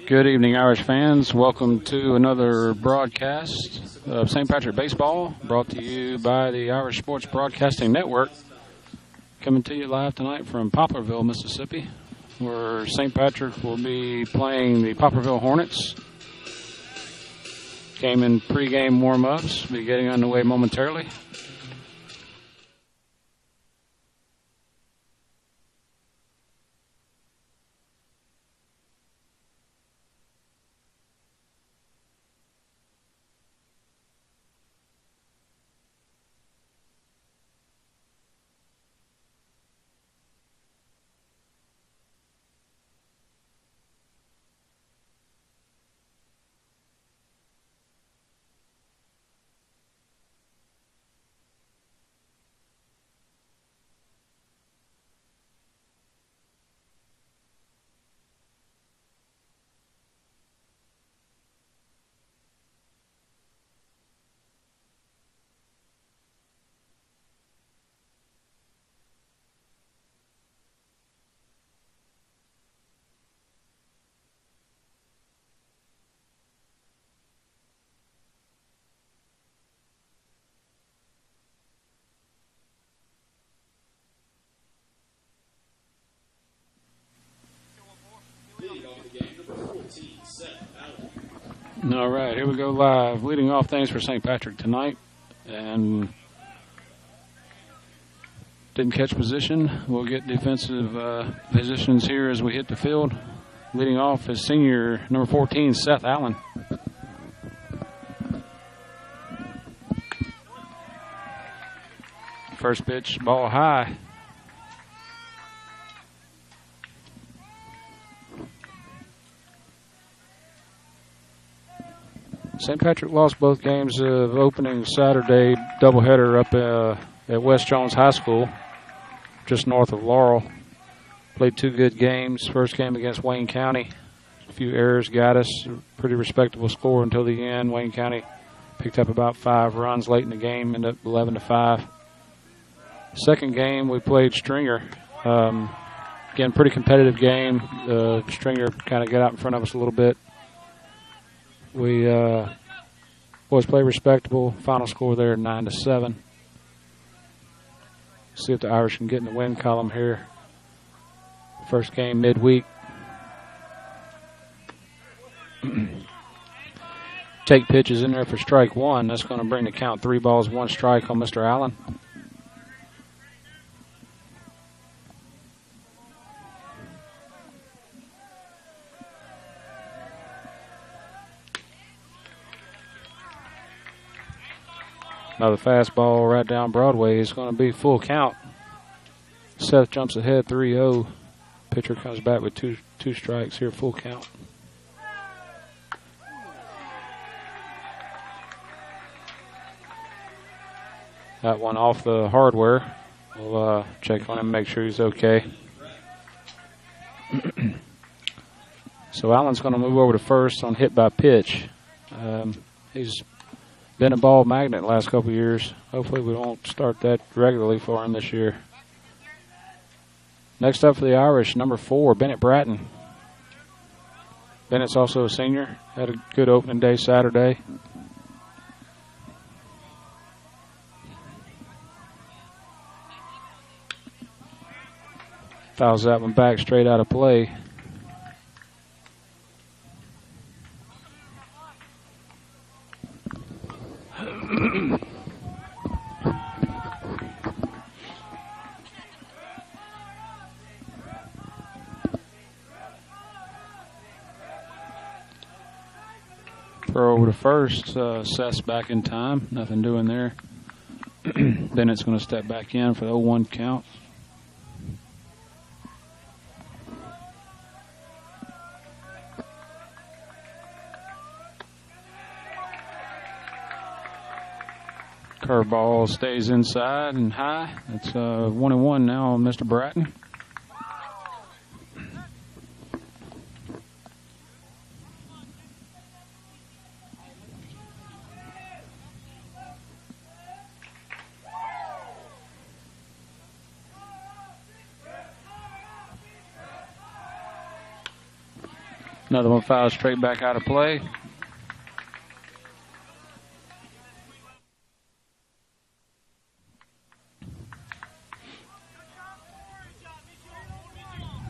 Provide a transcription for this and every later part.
Good evening, Irish fans. Welcome to another broadcast of St. Patrick Baseball, brought to you by the Irish Sports Broadcasting Network. Coming to you live tonight from Poplarville, Mississippi, where St. Patrick will be playing the Poplarville Hornets. Game and pregame warm-ups will be getting underway momentarily. All right, here we go live. Leading off things for St. Patrick tonight. And didn't catch position. We'll get defensive positions here as we hit the field. Leading off is senior number 14, Seth Allen. First pitch, ball high. St. Patrick lost both games of opening Saturday doubleheader up at West Jones High School, just north of Laurel. Played two good games. First game against Wayne County. A few errors got us. A pretty respectable score until the end. Wayne County picked up about 5 runs late in the game, ended up 11-5. Second game, we played Stringer. Again, pretty competitive game. Stringer kind of got out in front of us a little bit. We boys play respectable. Final score there 9-7. See if the Irish can get in the win column here. First game midweek. Take pitches in there for strike one. That's going to bring the count 3 balls, 1 strike on Mr. Allen. Another fastball right down Broadway is going to be full count. Seth jumps ahead 3-0. Pitcher comes back with two strikes here, full count. That one off the hardware. We'll check on him, make sure he's okay. So Allen's going to move over to first on hit by pitch. He's been a ball magnet the last couple of years. Hopefully we won't start that regularly for him this year. Next up for the Irish, number 4, Bennett Bratton. Bennett's also a senior. Had a good opening day Saturday. Fouls that one back straight out of play. Throw over to first. Seth's back in time. Nothing doing there. Bennett's going to step back in for the 0-1 count. Curveball stays inside and high. It's 1-1 now on Mr. Bratton. Another one fouled straight back out of play.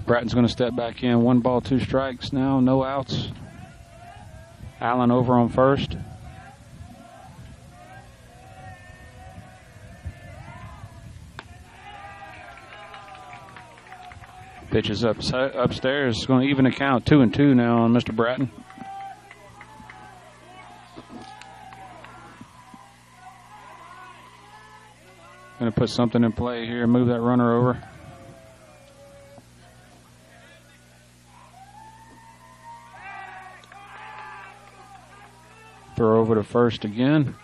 Bratton's going to step back in. 1 ball, 2 strikes now, no outs. Allen over on first. Pitches upstairs. It's going to even a count. 2-2 now on Mr. Bratton. Going to put something in play here. Move that runner over. Throw over to first again.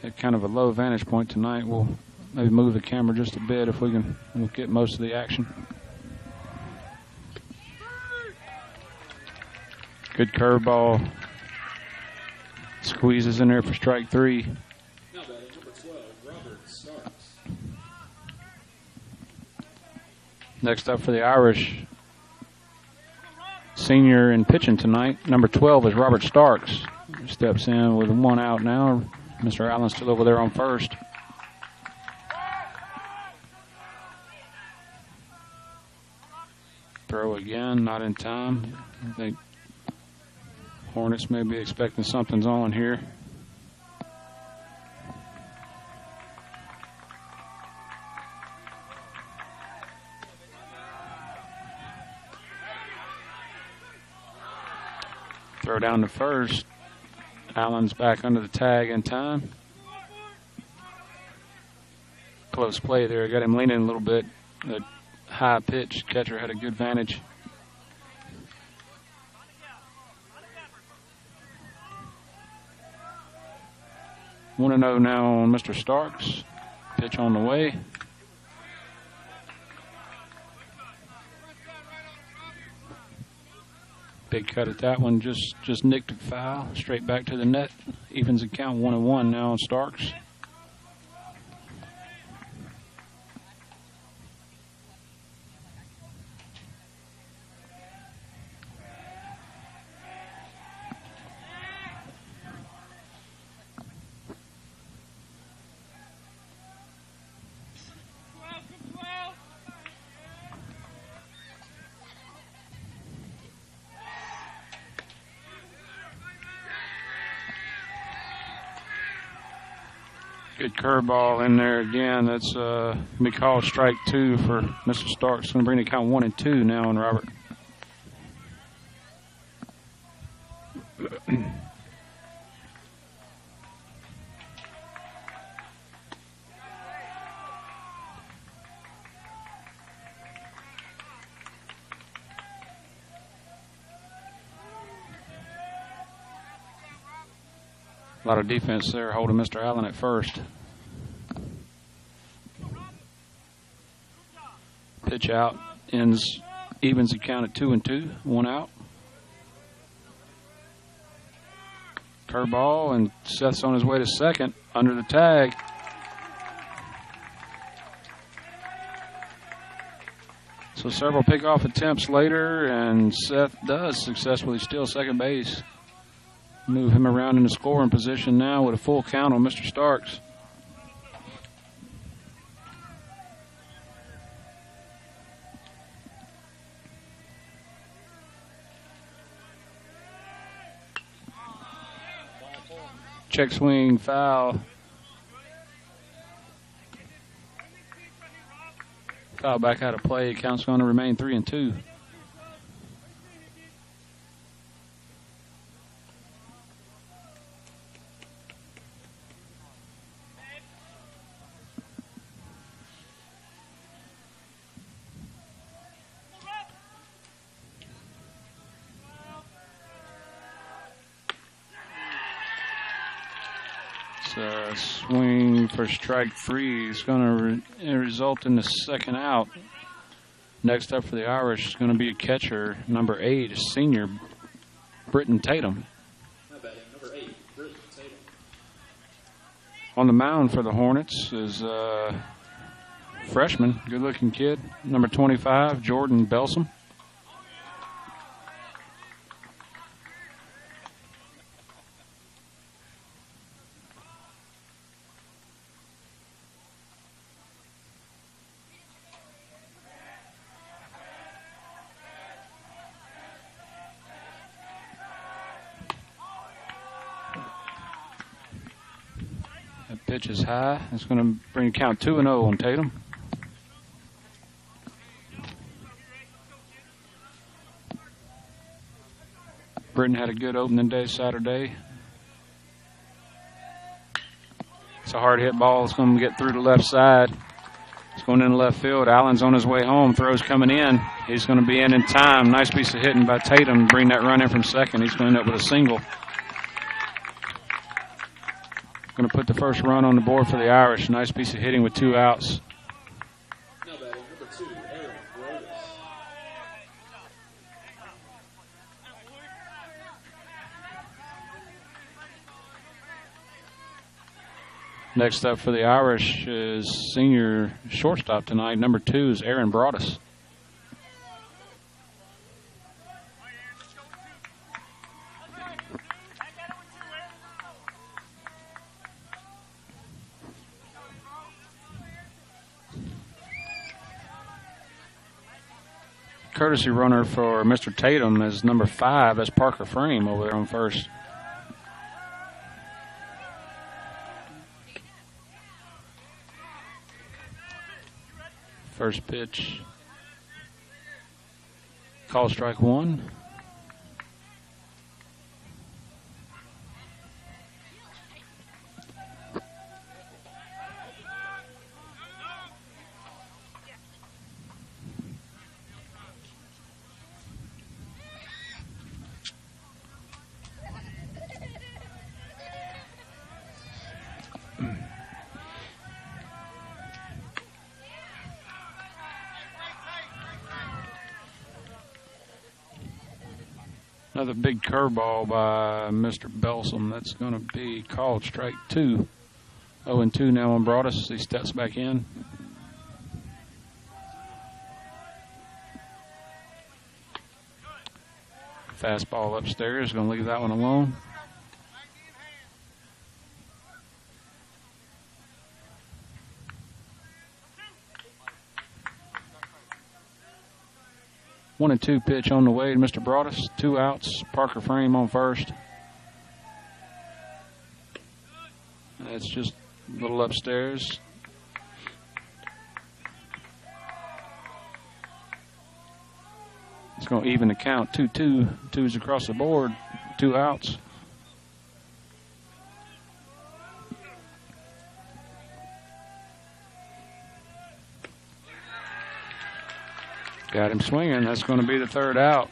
At kind of a low vantage point tonight, we'll maybe move the camera just a bit if we can. We'll get most of the action. Good curveball. Squeezes in there for strike 3. Now batting number 12, Robert Starks. Next up for the Irish, senior in pitching tonight, number 12 is Robert Starks. He steps in with 1 out now. Mr. Allen's still over there on first. Throw again, not in time. I think Hornets may be expecting something's on here. Throw down to first. Allen's back under the tag in time. Close play there. Got him leaning a little bit. The high pitch. Catcher had a good vantage. Want to know now on Mr. Starks. Pitch on the way. Big cut at that one, just nicked a foul, straight back to the net. Evens the count 1-1 now on Starks. Good curveball in there again. That's going to be called strike 2 for Mr. Starks. Going to bring the count 1-2 now on Robert. A lot of defense there holding Mr. Allen at first. Pitch out, evens the count at 2-2, 1 out. Curveball, and Seth's on his way to second, under the tag. So several pickoff attempts later, and Seth does successfully steal second base. Move him around in the scoring position now with a full count on Mr. Starks. Check swing, foul. Foul back out of play. Count's going to remain 3-2. Swing for strike 3 is going to result in the second out. Next up for the Irish is going to be a catcher, number 8, senior Britton Tatum. Number 8, Britton Tatum. On the mound for the Hornets is freshman, good-looking kid, number 25, Jordan Belsom. That pitch is high. It's going to bring a count 2-0 on Tatum. Britton had a good opening day Saturday. It's a hard hit ball. It's going to get through the left side. It's going into left field. Allen's on his way home. Throw's coming in. He's going to be in time. Nice piece of hitting by Tatum. Bring that run in from second. He's going to end up with a single. Going to put the first run on the board for the Irish. Nice piece of hitting with 2 outs. Now batting number 2, Aaron Brodus. Next up for the Irish is senior shortstop tonight. Number 2 is Aaron Broadus. Courtesy runner for Mr. Tatum is number 5. That's Parker Frame over there on first. First pitch. Call strike 1. Another big curveball by Mr. Belsom. That's going to be called strike 2. 0-2 now on Broadus. He steps back in. Fastball upstairs. Going to leave that one alone. 1-2 pitch on the way to Mr. Broadus. 2 outs. Parker Frame on first. That's just a little upstairs. It's going to even the count. 2-2. 2's across the board. 2 outs. Got him swinging. That's going to be the 3rd out.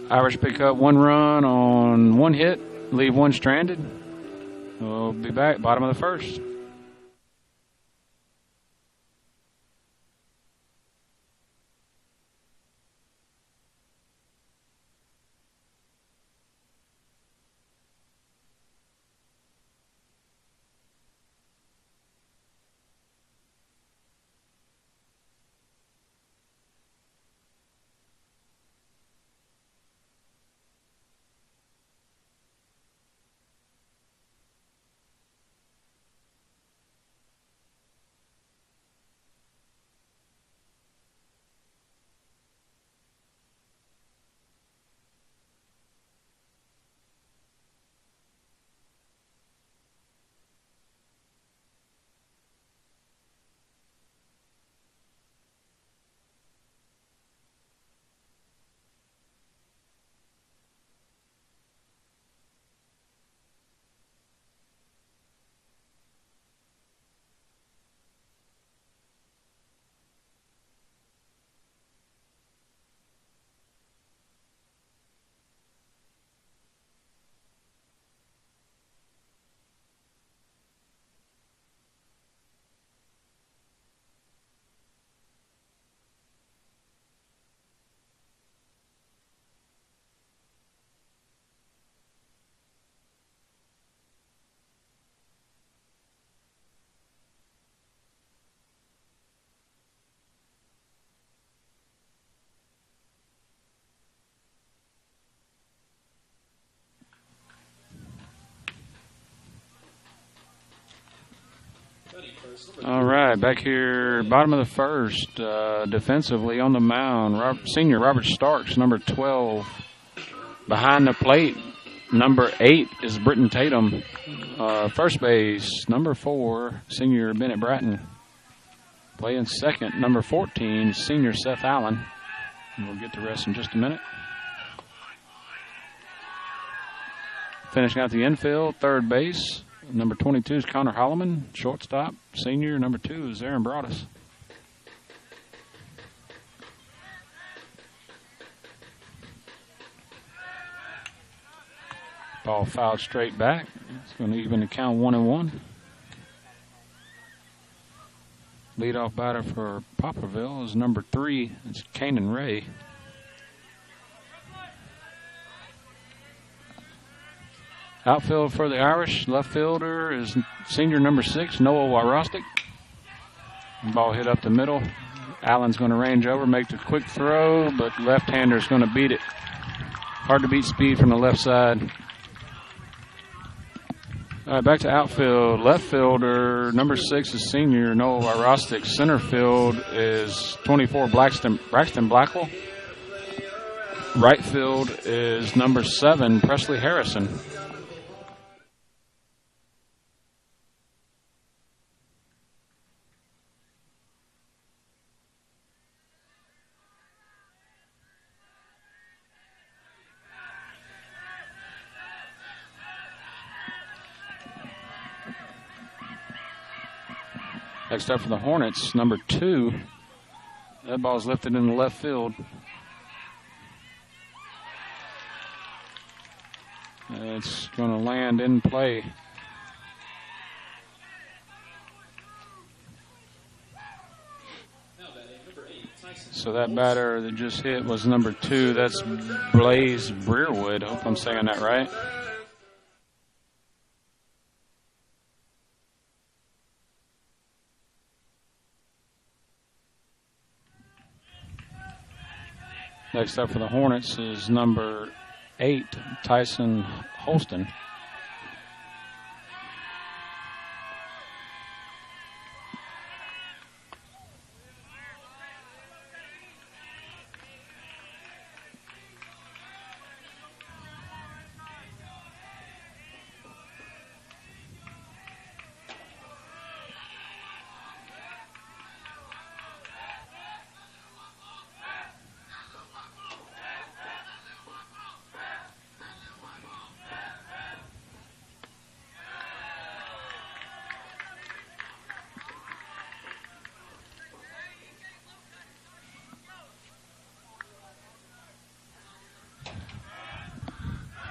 Irish pick up 1 run on 1 hit, leave 1 stranded. We'll be back, bottom of the 1st. All right, back here, bottom of the first, defensively on the mound, senior Robert Starks, number 12. Behind the plate, number 8 is Britton Tatum. First base, number 4, senior Bennett Bratton. Playing second, number 14, senior Seth Allen. And we'll get the rest in just a minute. Finishing out the infield, third base, number 22 is Connor Holloman. Shortstop, senior, number 2 is Aaron Broadus. Ball fouled straight back. It's going to even the count 1-1. Leadoff batter for Poplarville is number 3. It's Kanan Ray. Outfield for the Irish. Left fielder is senior number 6, Noah Wyrostic. Ball hit up the middle. Allen's going to range over, make the quick throw, but left-hander's going to beat it. Hard to beat speed from the left side. All right, back to outfield. Left fielder, number 6 is senior Noah Wyrostic. Center field is 24 Braxton Blackwell. Right field is number 7 Presley Harrison. Next up for the Hornets, number 2. That ball's lifted in the left field. It's going to land in play. So that batter that just hit was number 2. That's Blaze Breerwood. I hope I'm saying that right. Next up for the Hornets is number 8, Tyson Holston.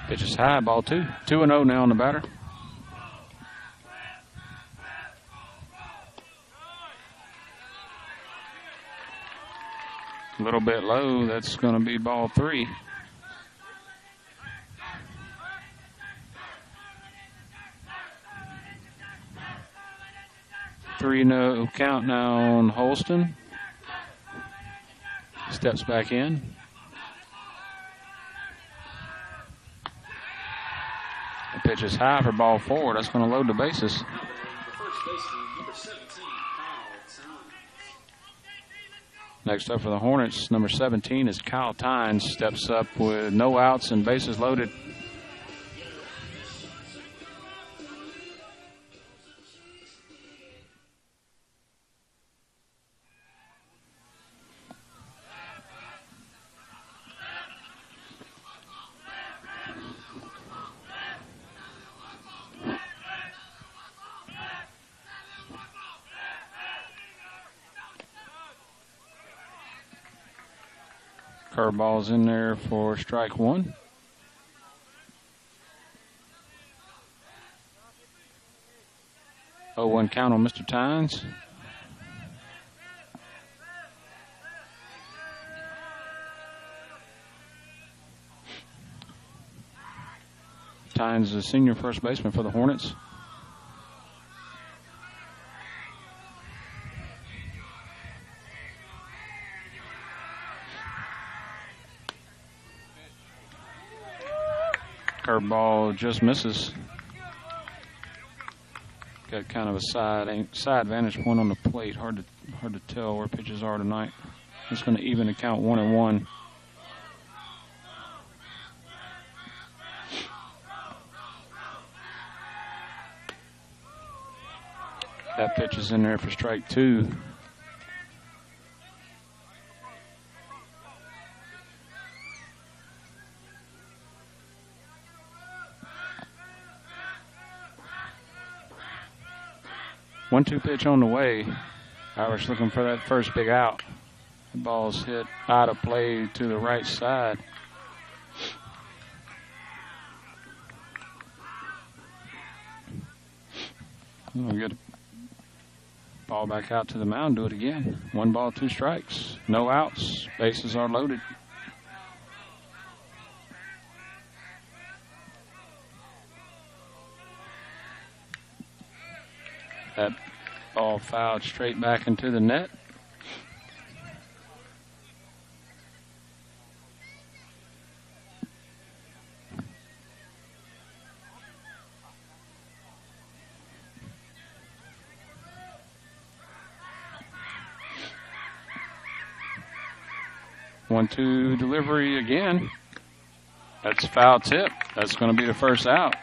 Pitch is high, ball 2. 2-0 now on the batter. A little bit low. That's going to be ball 3. No count now on Holston. Steps back in. The pitch is high for ball 4. That's going to load the bases. Next up for the Hornets, number 17 is Kyle Tynes. Steps up with no outs and bases loaded. Curveball's in there for strike 1. Oh, 1 count on Mr. Tynes. Tynes is a senior first baseman for the Hornets. Curveball just misses. Got kind of a side vantage point on the plate. Hard to tell where pitches are tonight. It's going to even the count 1-1. That pitch is in there for strike 2. One-two pitch on the way. Irish looking for that first big out. The ball's hit out of play to the right side. We'll get the ball back out to the mound, do it again. 1 ball, 2 strikes. No outs. Bases are loaded. That ball fouled straight back into the net. One-two delivery again. That's a foul tip. That's going to be the first out.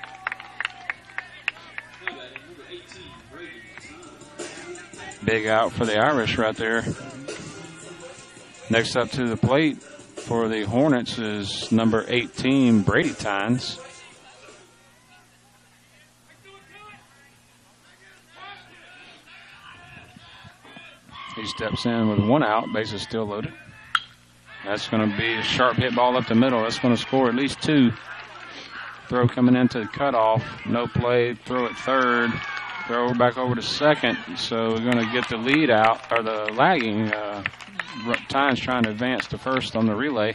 Big out for the Irish right there. Next up to the plate for the Hornets is number 18, Brady Tynes. He steps in with 1 out. Bases still loaded. That's going to be a sharp hit ball up the middle. That's going to score at least 2. Throw coming into the cutoff. No play. Throw at third. Throw back over to second. So we're going to get the lead out, or the lagging. Tynes trying to advance to first on the relay.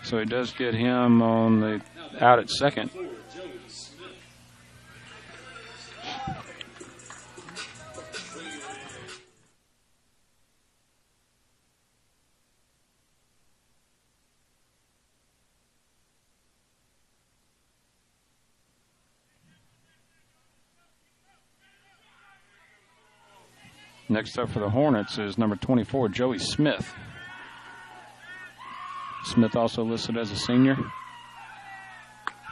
So he does get him on the out at second. Next up for the Hornets is number 24, Joey Smith. Smith also listed as a senior.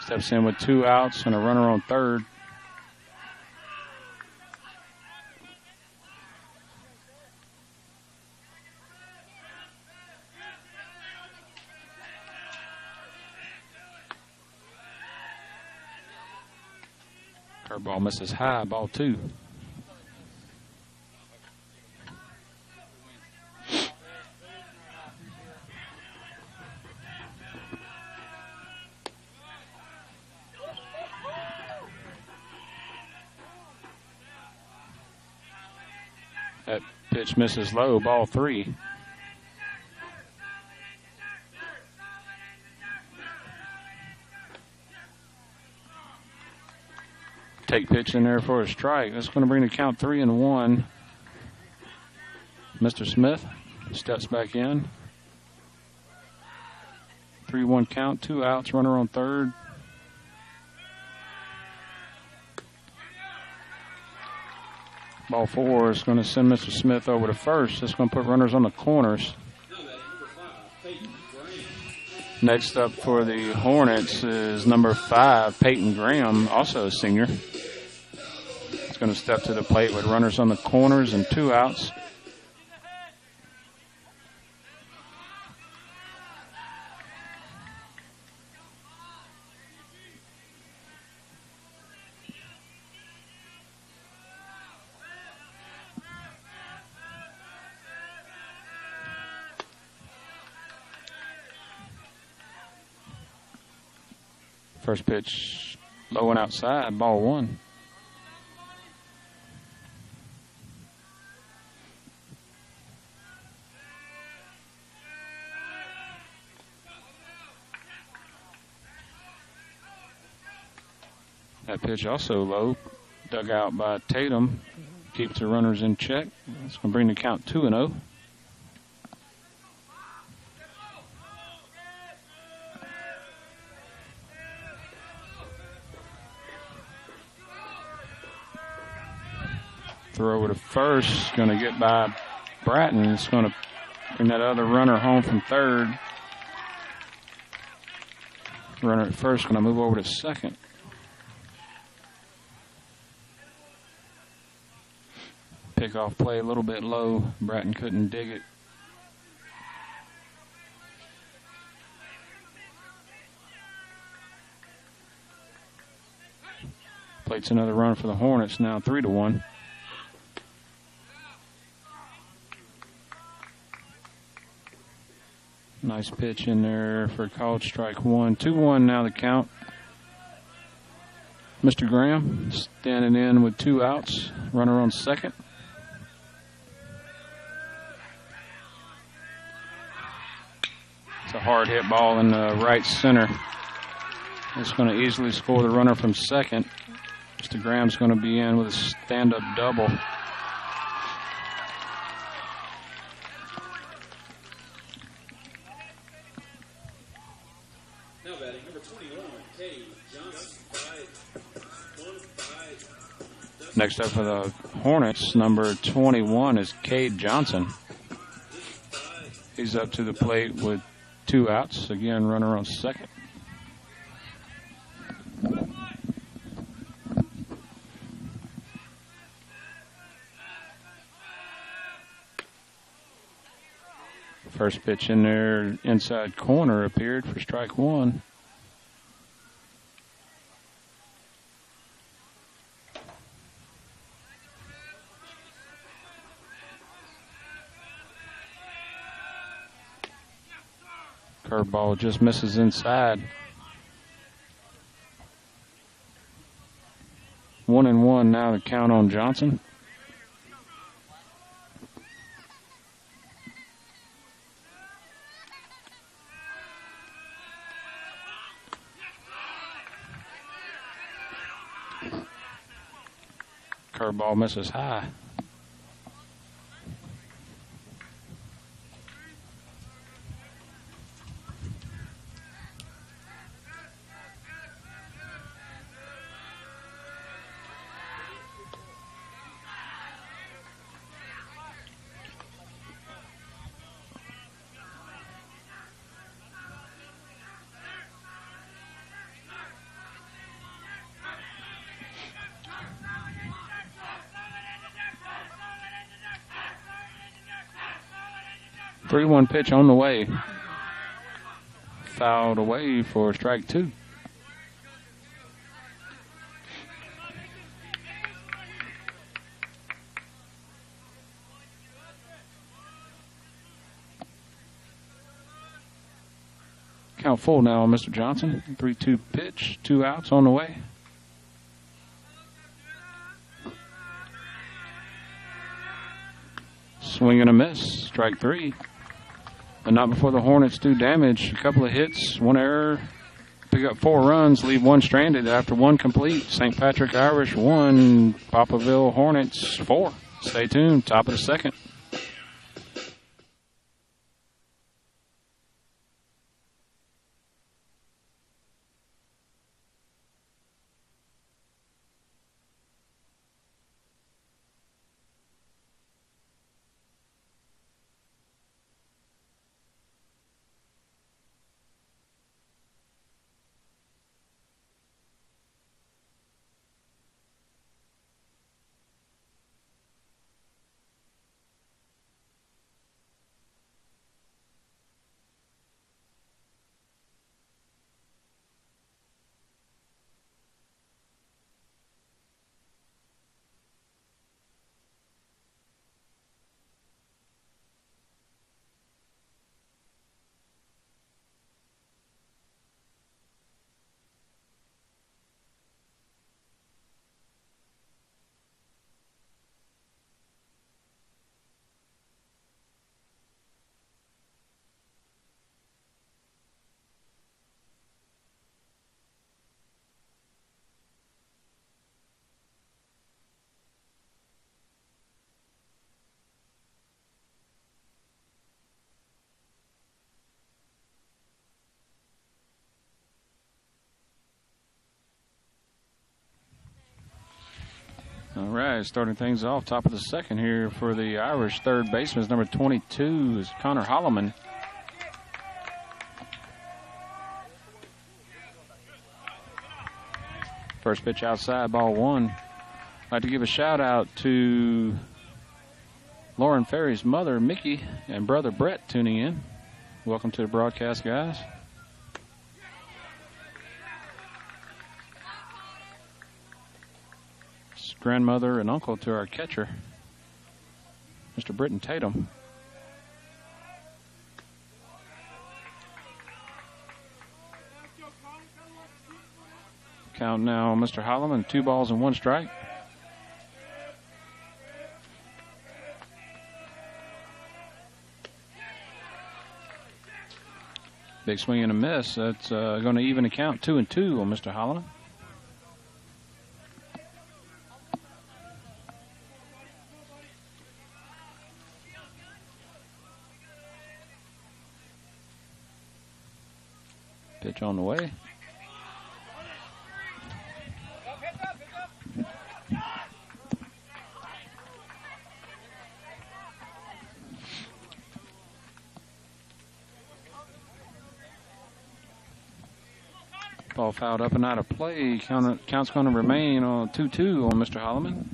Steps in with 2 outs and a runner on third. Curveball misses high, ball 2. That pitch misses low, ball 3. Take pitch in there for a strike. That's going to bring the count 3-1. Mr. Smith steps back in. 3-1 count, 2 outs, runner on third. Ball 4 is going to send Mr. Smith over to first. That's going to put runners on the corners. Next up for the Hornets is number 5, Peyton Graham, also a senior. He's going to step to the plate with runners on the corners and 2 outs. First pitch, low and outside, ball 1. That pitch also low, dug out by Tatum, keeps the runners in check. That's going to bring the count 2-0. Throw over to first. Going to get by Bratton. It's going to bring that other runner home from third. Runner at first going to move over to second. Pickoff play a little bit low. Bratton couldn't dig it. Plates another run for the Hornets, now 3-1. Nice pitch in there for called strike one. 2-1 now the count. Mr. Graham standing in with 2 outs. Runner on second. It's a hard hit ball in the right center. It's going to easily score the runner from second. Mr. Graham's going to be in with a stand-up double. Now batting number 21, Cade Johnson. Next up for the Hornets, number 21 is Cade Johnson. He's up to the plate with 2 outs. Again, runner on second. First pitch in there, inside corner, appeared for strike one. Curveball just misses inside. 1-1 now to count on Johnson. Curveball misses high. Three-one pitch on the way. Fouled away for strike two. Count full now on Mr. Johnson. 3-2 pitch, 2 outs on the way. Swing and a miss, strike three. But not before the Hornets do damage. A couple of hits, 1 error, pick up 4 runs, leave 1 stranded after 1 complete. St. Patrick Irish 1, Poplarville Hornets 4. Stay tuned, top of the second. right, starting things off, top of the second here for the Irish. Third baseman is number 22, is Connor Holloman. First pitch outside, ball one. I'd like to give a shout out to Lauren Ferry's mother, Mickey, and brother Brett tuning in. Welcome to the broadcast, guys. It's grandmother and uncle to our catcher, Mr. Britton Tatum. Count now, Mr. Holloman, 2 balls and 1 strike. Big swing and a miss. That's going to even the count 2-2 on Mr. Holloman. Pitch on the way. Ball fouled up and out of play. Count's going to remain on 2-2 on Mr. Holloman.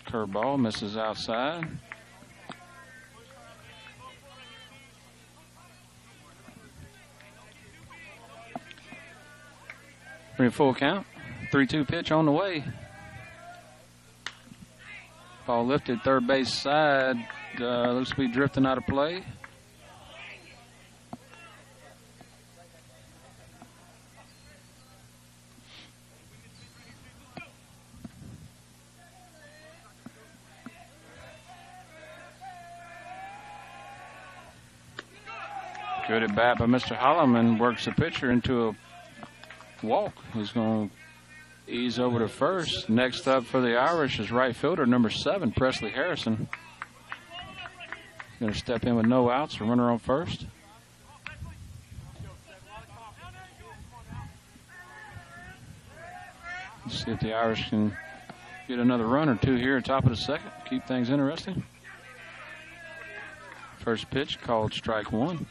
Curveball misses outside. Bring full count. 3-2 pitch on the way. Ball lifted third base side. Looks to be drifting out of play. Good at bat by Mr. Holloman. Works the pitcher into a walk. He's going to ease over to first. Next up for the Irish is right fielder number 7, Presley Harrison. Going to step in with no outs, a runner on first. Let's see if the Irish can get another run or two here at top of the second. Keep things interesting. First pitch called strike 1.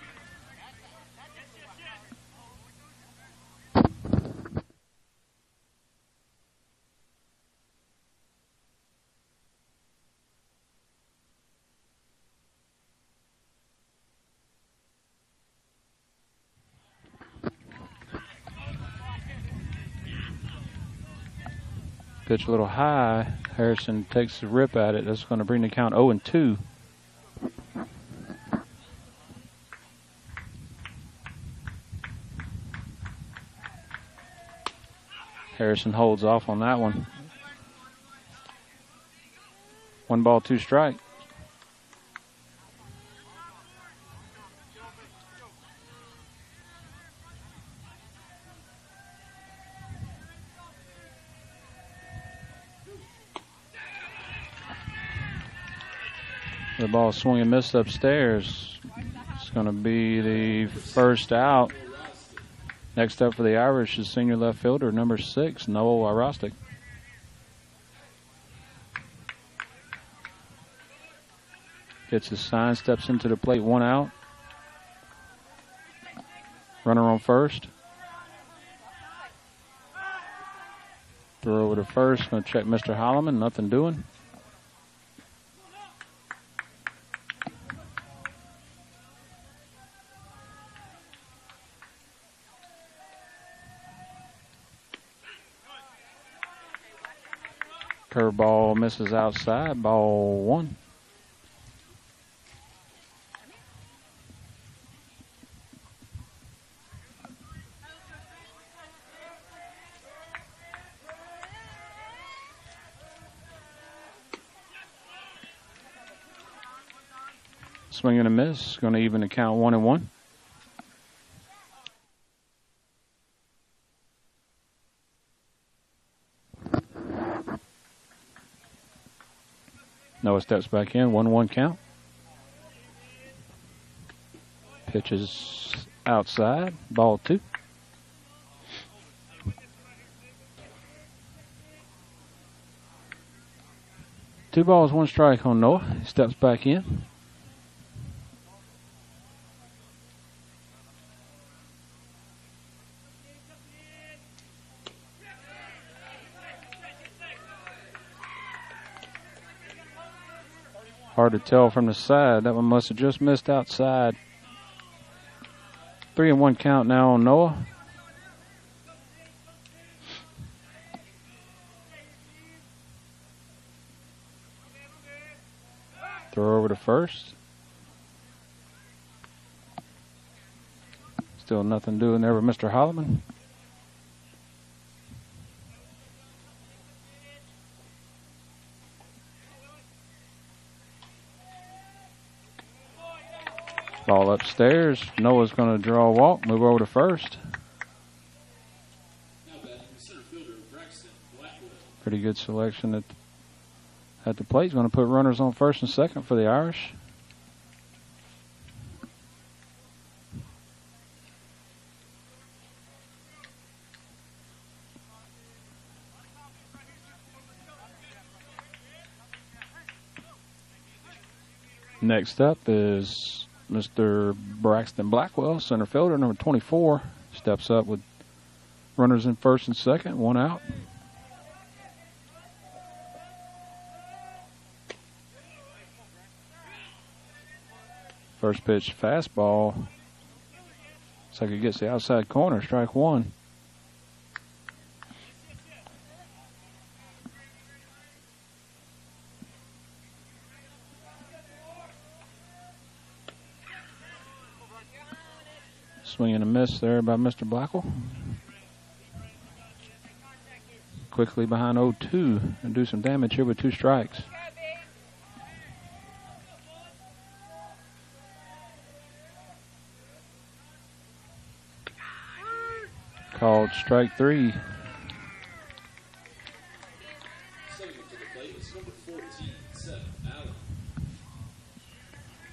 Pitch a little high. Harrison takes a rip at it. That's going to bring the count 0-2. Harrison holds off on that one. 1 ball, 2 strike. The ball swung and missed upstairs. It's going to be the first out. Next up for the Irish is senior left fielder number 6, Noel Irostic. Hits his sign, steps into the plate, 1 out. Runner on first. Throw over to first. Going to check Mr. Holloman. Nothing doing. Curveball misses outside, ball 1. Swing and a miss, going to even the count 1-1. Noah steps back in, 1-1 count. Pitches outside, ball 2. Two balls, 1 strike on Noah. He steps back in. Hard to tell from the side. That one must have just missed outside. 3-1 count now on Noah. Throw over to first. Still nothing doing there with Mr. Holloman. Ball upstairs. Noah's going to draw a walk, move over to first. Pretty good selection at the plate. He's going to put runners on first and second for the Irish. Next up is Mr. Braxton Blackwell, center fielder, number 24. Steps up with runners in first and second, 1 out. First pitch fastball. Looks like it gets the outside corner, strike 1. Swing and a miss there by Mr. Blackwell. Quickly behind 0-2 and do some damage here with 2 strikes. Called strike 3.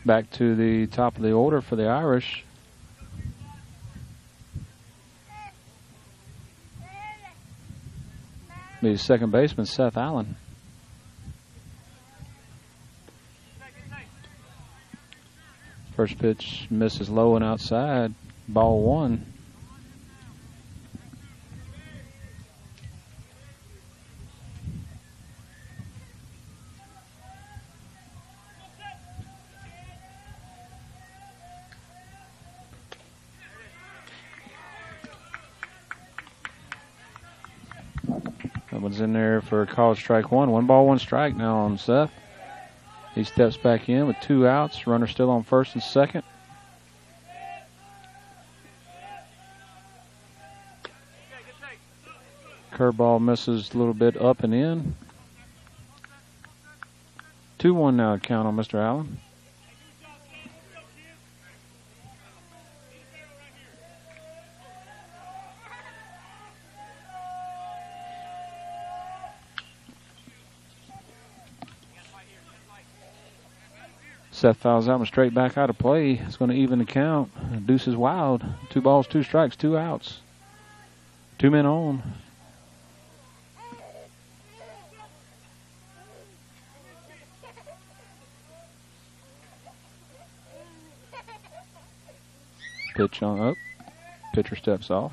Back to the top of the order for the Irish. Be second baseman Seth Allen. First pitch misses low and outside. Ball 1. That one's in there for a called strike 1. 1 ball, 1 strike now on Seth. He steps back in with 2 outs. Runner still on first and second. Curveball misses a little bit up and in. 2-1 now to count on Mr. Allen. Seth fouls out and straight back out of play. It's going to even the count. Deuce is wild. 2 balls, 2 strikes, 2 outs. 2 men on. Pitch on up. Pitcher steps off.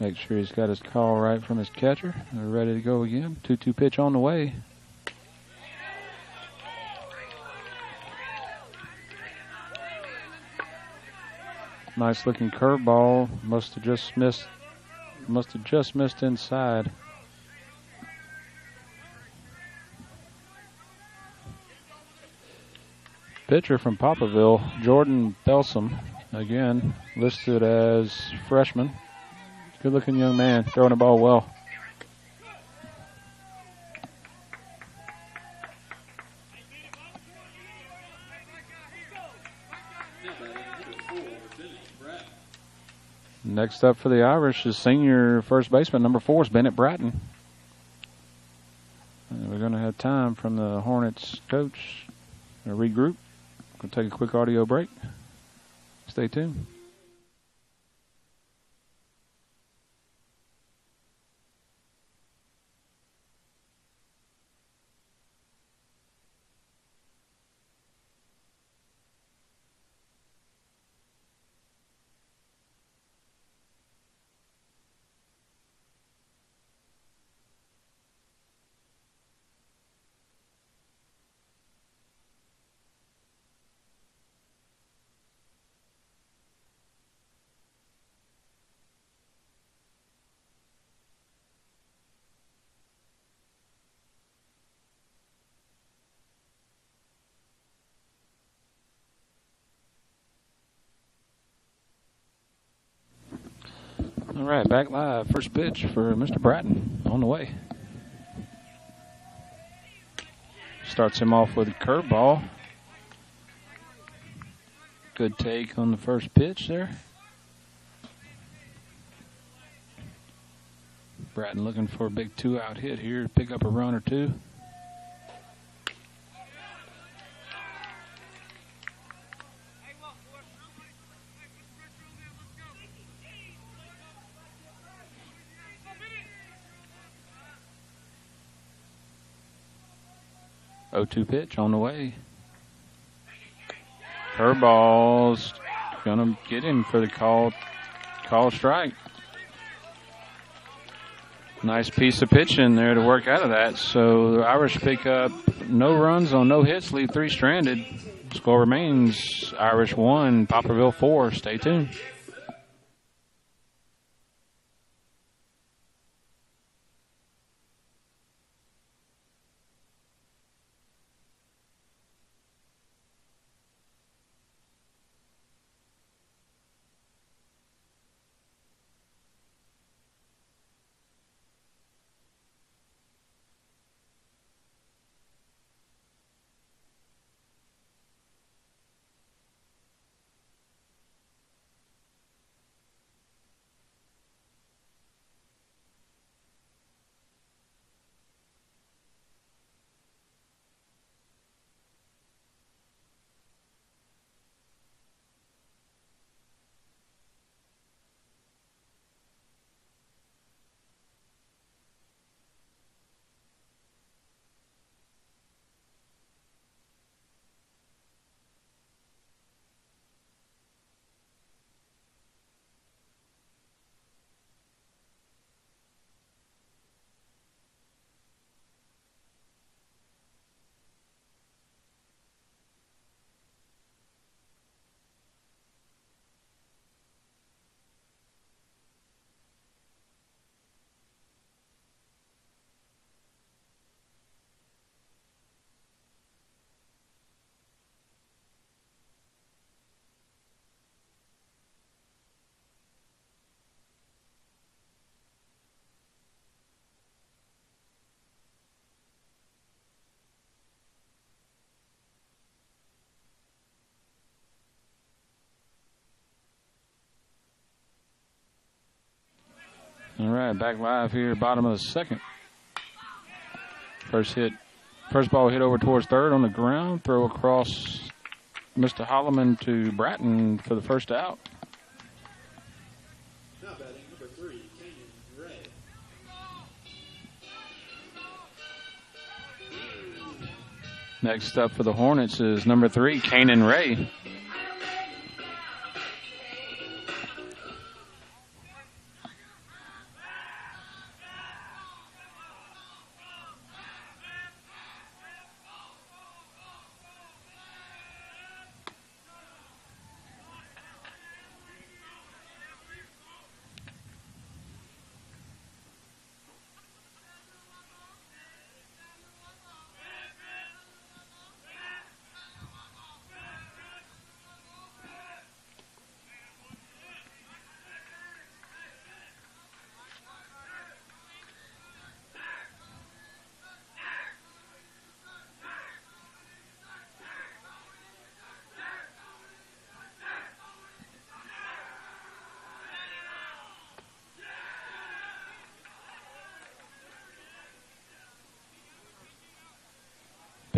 Make sure he's got his call right from his catcher. They're ready to go again. 2-2 pitch on the way. Nice looking curveball. Must have just missed inside. Pitcher from Poplarville, Jordan Belsom, again listed as freshman. Good looking young man, throwing the ball well. Next up for the Irish is senior first baseman, number 4 is Bennett Bratton. And we're going to have time from the Hornets coach to regroup. We'll take a quick audio break. Stay tuned. All right, back live. First pitch for Mr. Bratton on the way. Starts him off with a curveball. Good take on the first pitch there. Bratton looking for a big 2-out hit here to pick up a run or two. Oh, 2 pitch on the way. Curveball's gonna get him for the call strike. Nice piece of pitching there to work out of that. So the Irish pick up no runs on no hits, leave 3 stranded. Score remains Irish 1, Poplarville 4. Stay tuned. All right, back live here, bottom of the second. First ball hit over towards third on the ground. Throw across Mr. Holloman to Bratton for the first out. Now batting number 3, Canyon Ray. Next up for the Hornets is number 3, Kanan Ray.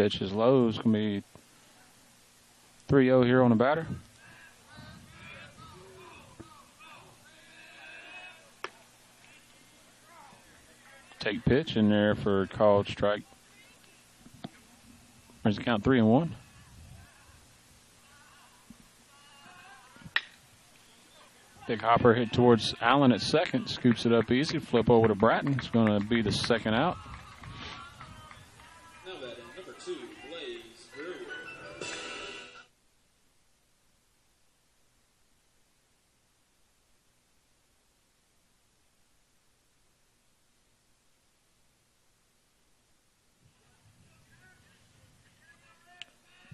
pitch is low. It's going to be 3-0 here on the batter. Take pitch in there for called strike. There's the count 3-1. Big hopper hit towards Allen at second. Scoops it up easy. Flip over to Bratton. It's going to be the second out. Now batting number 2, Blaze Brewer.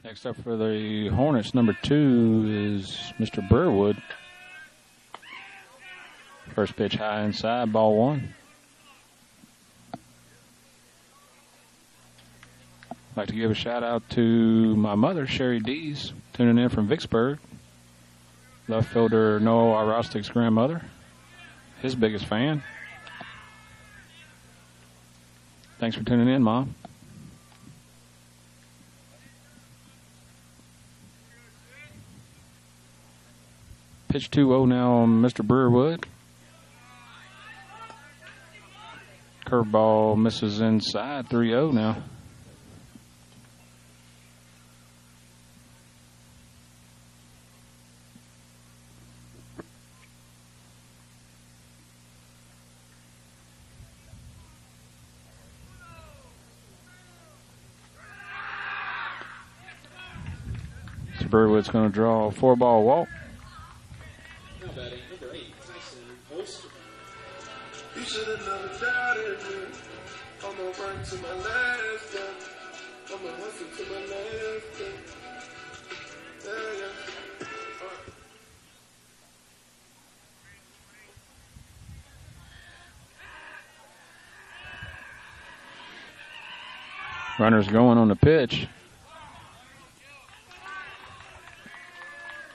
Next up for the Hornets, number 2 is Mr. Burwood. First pitch high inside, ball 1. I'd like to give a shout out to my mother, Sherry Dees, tuning in from Vicksburg. Left fielder Noah Arostic's grandmother, his biggest fan. Thanks for tuning in, Mom. Pitch 2-0 now on Mr. Brewerwood. Curveball misses inside, 3-0 now. So Brewerwood's going to draw a 4-ball walk. Now batting number 8, Tyson Holster. You should have never doubted me. I'm gonna run to my last day. I'm gonna hustle to my last day. Yeah, yeah. Runner's going on the pitch.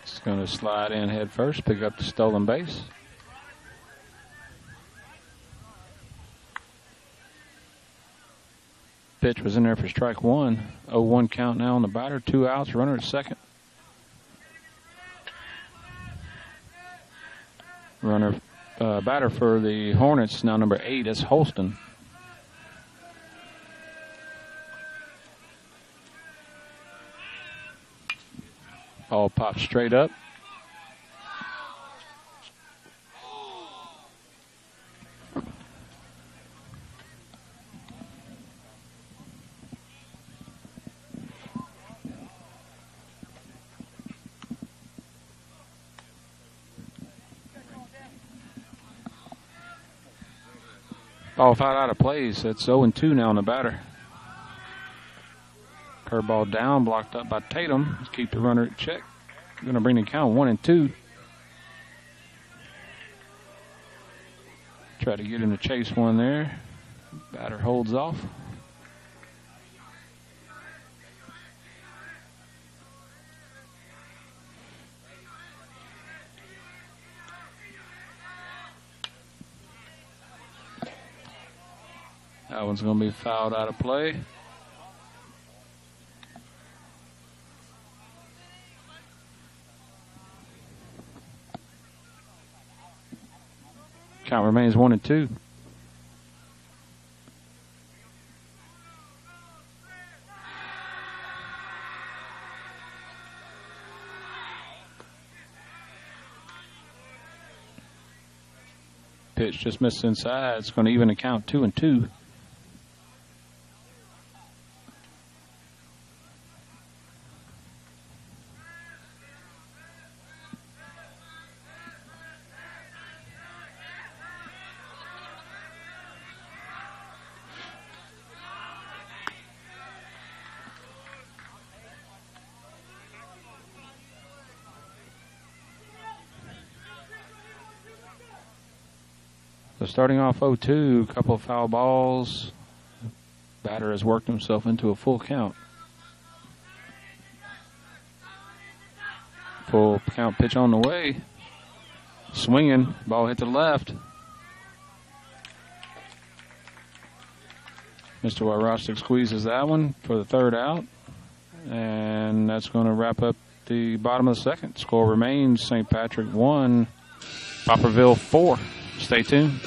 It's going to slide in head first, pick up the stolen base. Pitch was in there for strike 1. 0-1 count now on the batter. 2 outs, runner at second. Batter for the Hornets, now number 8, is Holston. Ball popped straight up. Ball fouled out of place. It's 0-2 now on the batter. Curveball down, blocked up by Tatum. Let's keep the runner at check. Going to bring the count 1-2. Try to get him to chase one there. Batter holds off. That one's going to be fouled out of play. Count remains 1-2. Pitch just missed inside. It's going to even the count 2-2. So starting off 0-2, a couple of foul balls. Batter has worked himself into a full count. Full count pitch on the way. Swinging, ball hit the left. Mr. Wyrostic squeezes that one for the third out. And that's going to wrap up the bottom of the second. Score remains St. Patrick 1, Poplarville 4. Stay tuned.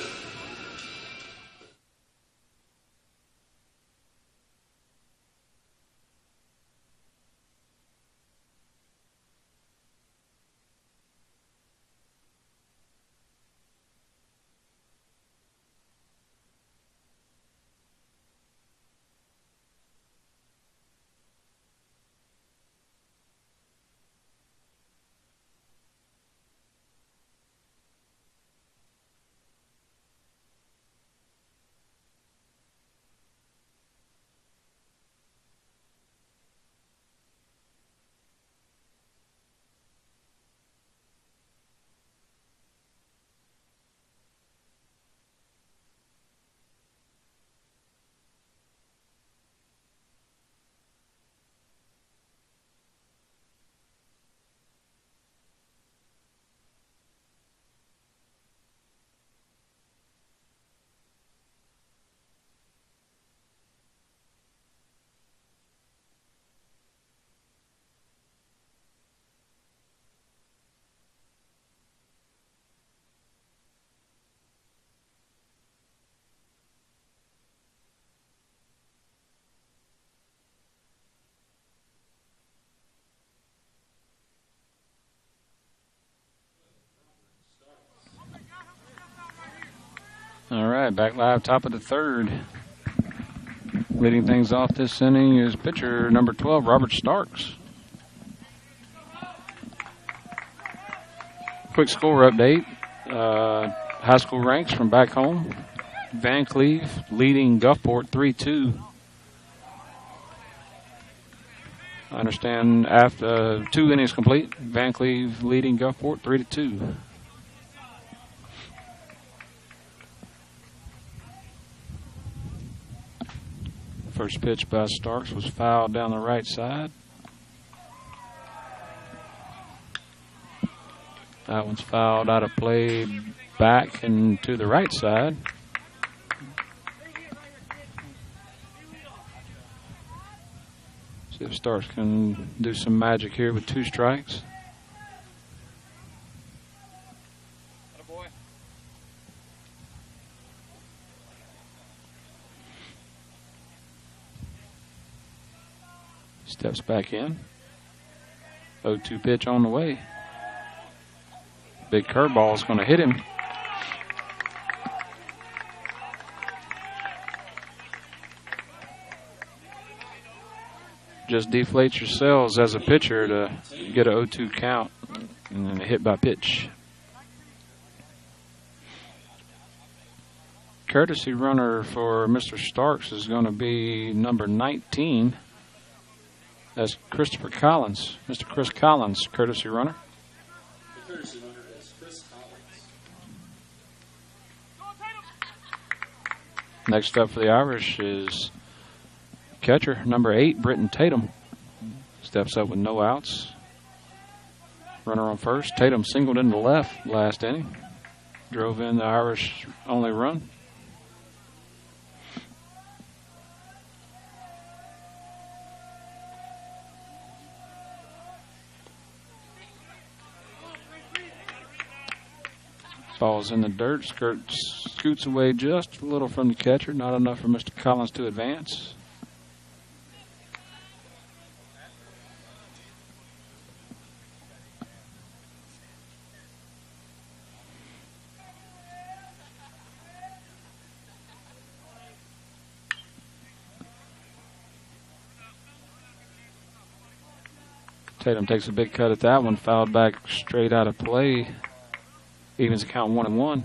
All right, back live, top of the third. Leading things off this inning is pitcher number 12, Robert Starks. Quick score update. High school ranks from back home. Van Cleve leading Gulfport 3-2. I understand after 2 innings complete, Van Cleve leading Gulfport 3-2. First pitch by Starks was fouled down the right side. That one's fouled out of play back and to the right side. See if Starks can do some magic here with 2 strikes. Steps back in. 0-2 pitch on the way. Big curveball is going to hit him. Just deflate your cells as a pitcher to get a 0-2 count and then a hit by pitch. Courtesy runner for Mr. Starks is going to be number 19. That's Christopher Collins. Mr. Chris Collins, courtesy runner. The courtesy runner is Chris Collins. Next up for the Irish is catcher number 8, Britton Tatum. Steps up with no outs. Runner on first. Tatum singled into left last inning. Drove in the Irish only run. Ball's in the dirt. Scoots away just a little from the catcher. Not enough for Mr. Collins to advance. Tatum takes a big cut at that one. Fouled back straight out of play. Evens the count 1-1.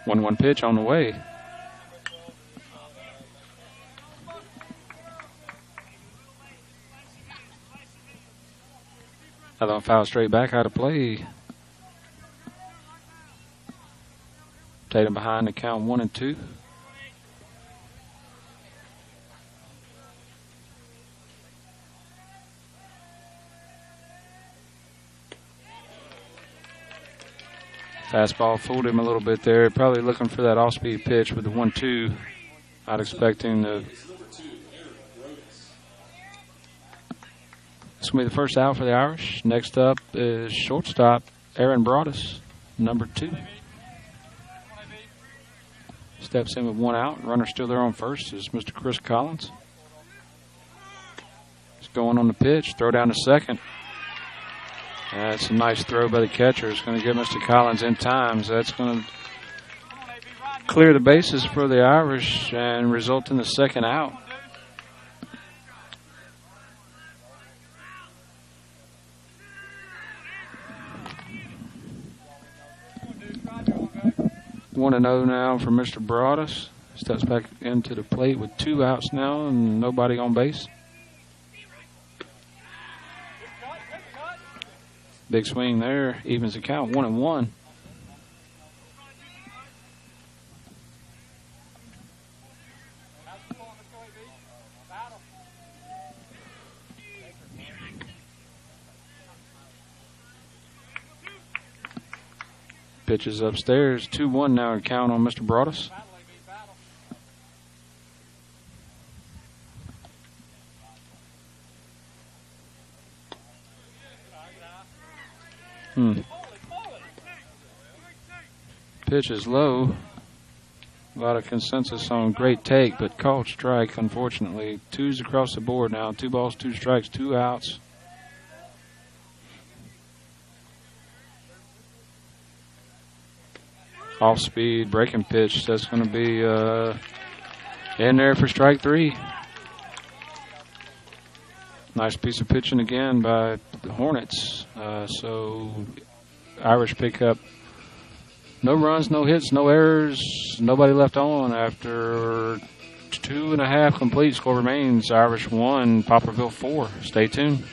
One pitch on the way. Another one foul straight back out of play. Tatum behind the count 1-2. Fastball fooled him a little bit there. Probably looking for that off-speed pitch with the 1-2. Not expecting the. This will be the first out for the Irish. Next up is shortstop Aaron Broadus, number 2. Steps in with 1 out. Runner still there on first is Mr. Chris Collins. He's going on the pitch. Throw down to second. That's a nice throw by the catcher. It's going to get Mr. Collins in time. So that's going to clear the bases for the Irish and result in the second out. One and 0 now for Mr. Broadus. Steps back into the plate with 2 outs now and nobody on base. Big swing there, evens the count, 1-1. Pitches upstairs, 2-1 now to count on Mr. Broadus. Pitch is low. A lot of consensus on great take, but called strike, unfortunately. 2s across the board now. 2 balls, 2 strikes, 2 outs. Off speed, breaking pitch. That's going to be in there for strike 3. Nice piece of pitching again by the Hornets. So Irish pick up no runs, no hits, no errors, nobody left on after 2.5 complete. Score remains Irish 1, Poplarville 4. Stay tuned.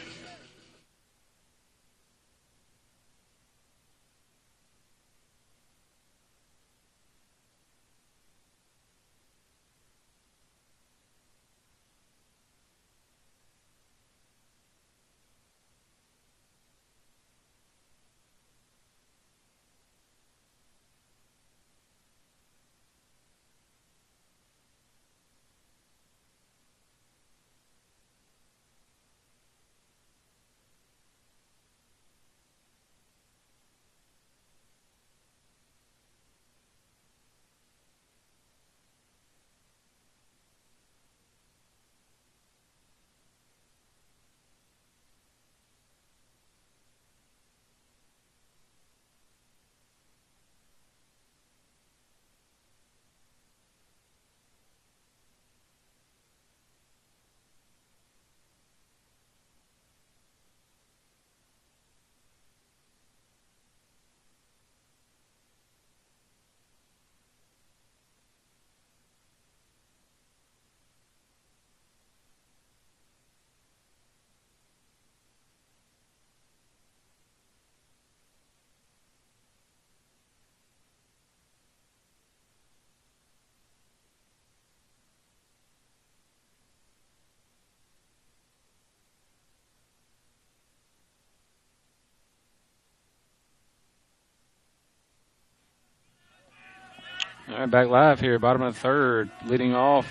All right, back live here, bottom of the third. Leading off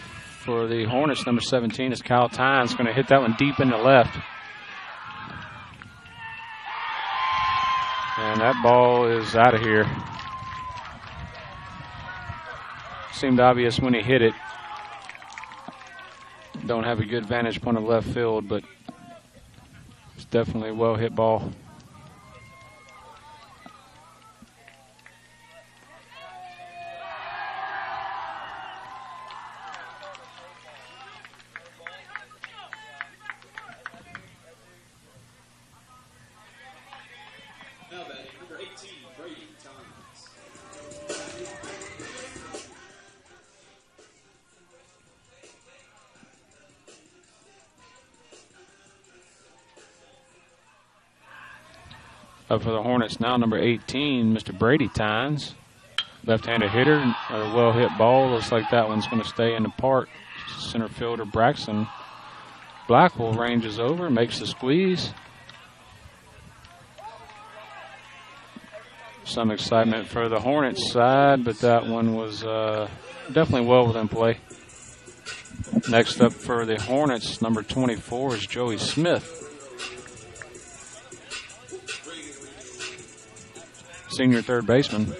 for the Hornets, number 17 is Kyle Tynes. Going to hit that one deep in the left. And that ball is out of here. Seemed obvious when he hit it. Don't have a good vantage point of left field, but it's definitely a well-hit ball. Up for the Hornets now, number 18, Mr. Brady Tynes. Left-handed hitter, a well-hit ball. Looks like that one's going to stay in the park. Center fielder Braxton Blackwell ranges over, makes the squeeze. Some excitement for the Hornets side, but that one was definitely well within play. Next up for the Hornets, number 24 is Joey Smith. Senior third baseman.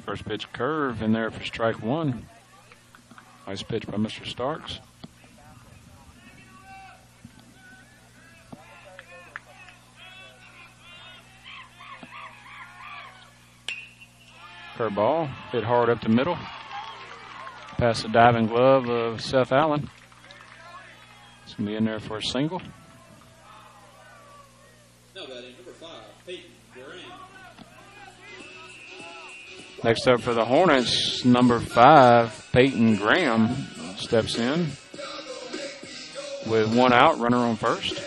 First pitch curve in there for strike one. Nice pitch by Mr. Starks. Curveball, hit hard up the middle. Past the diving glove of Seth Allen. It's going to be in there for a single. Now batting number 5, Peyton Graham. Next up for the Hornets, number 5, Peyton Graham steps in with one out, runner on first.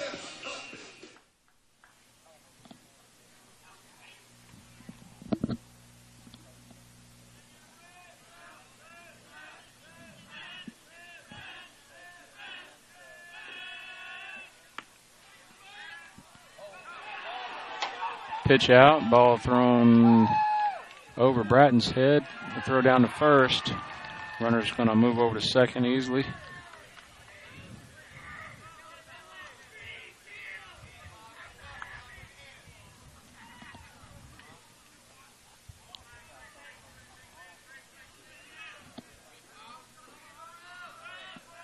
Pitch out, ball thrown over Bratton's head. The throw down to first. Runner's going to move over to second easily.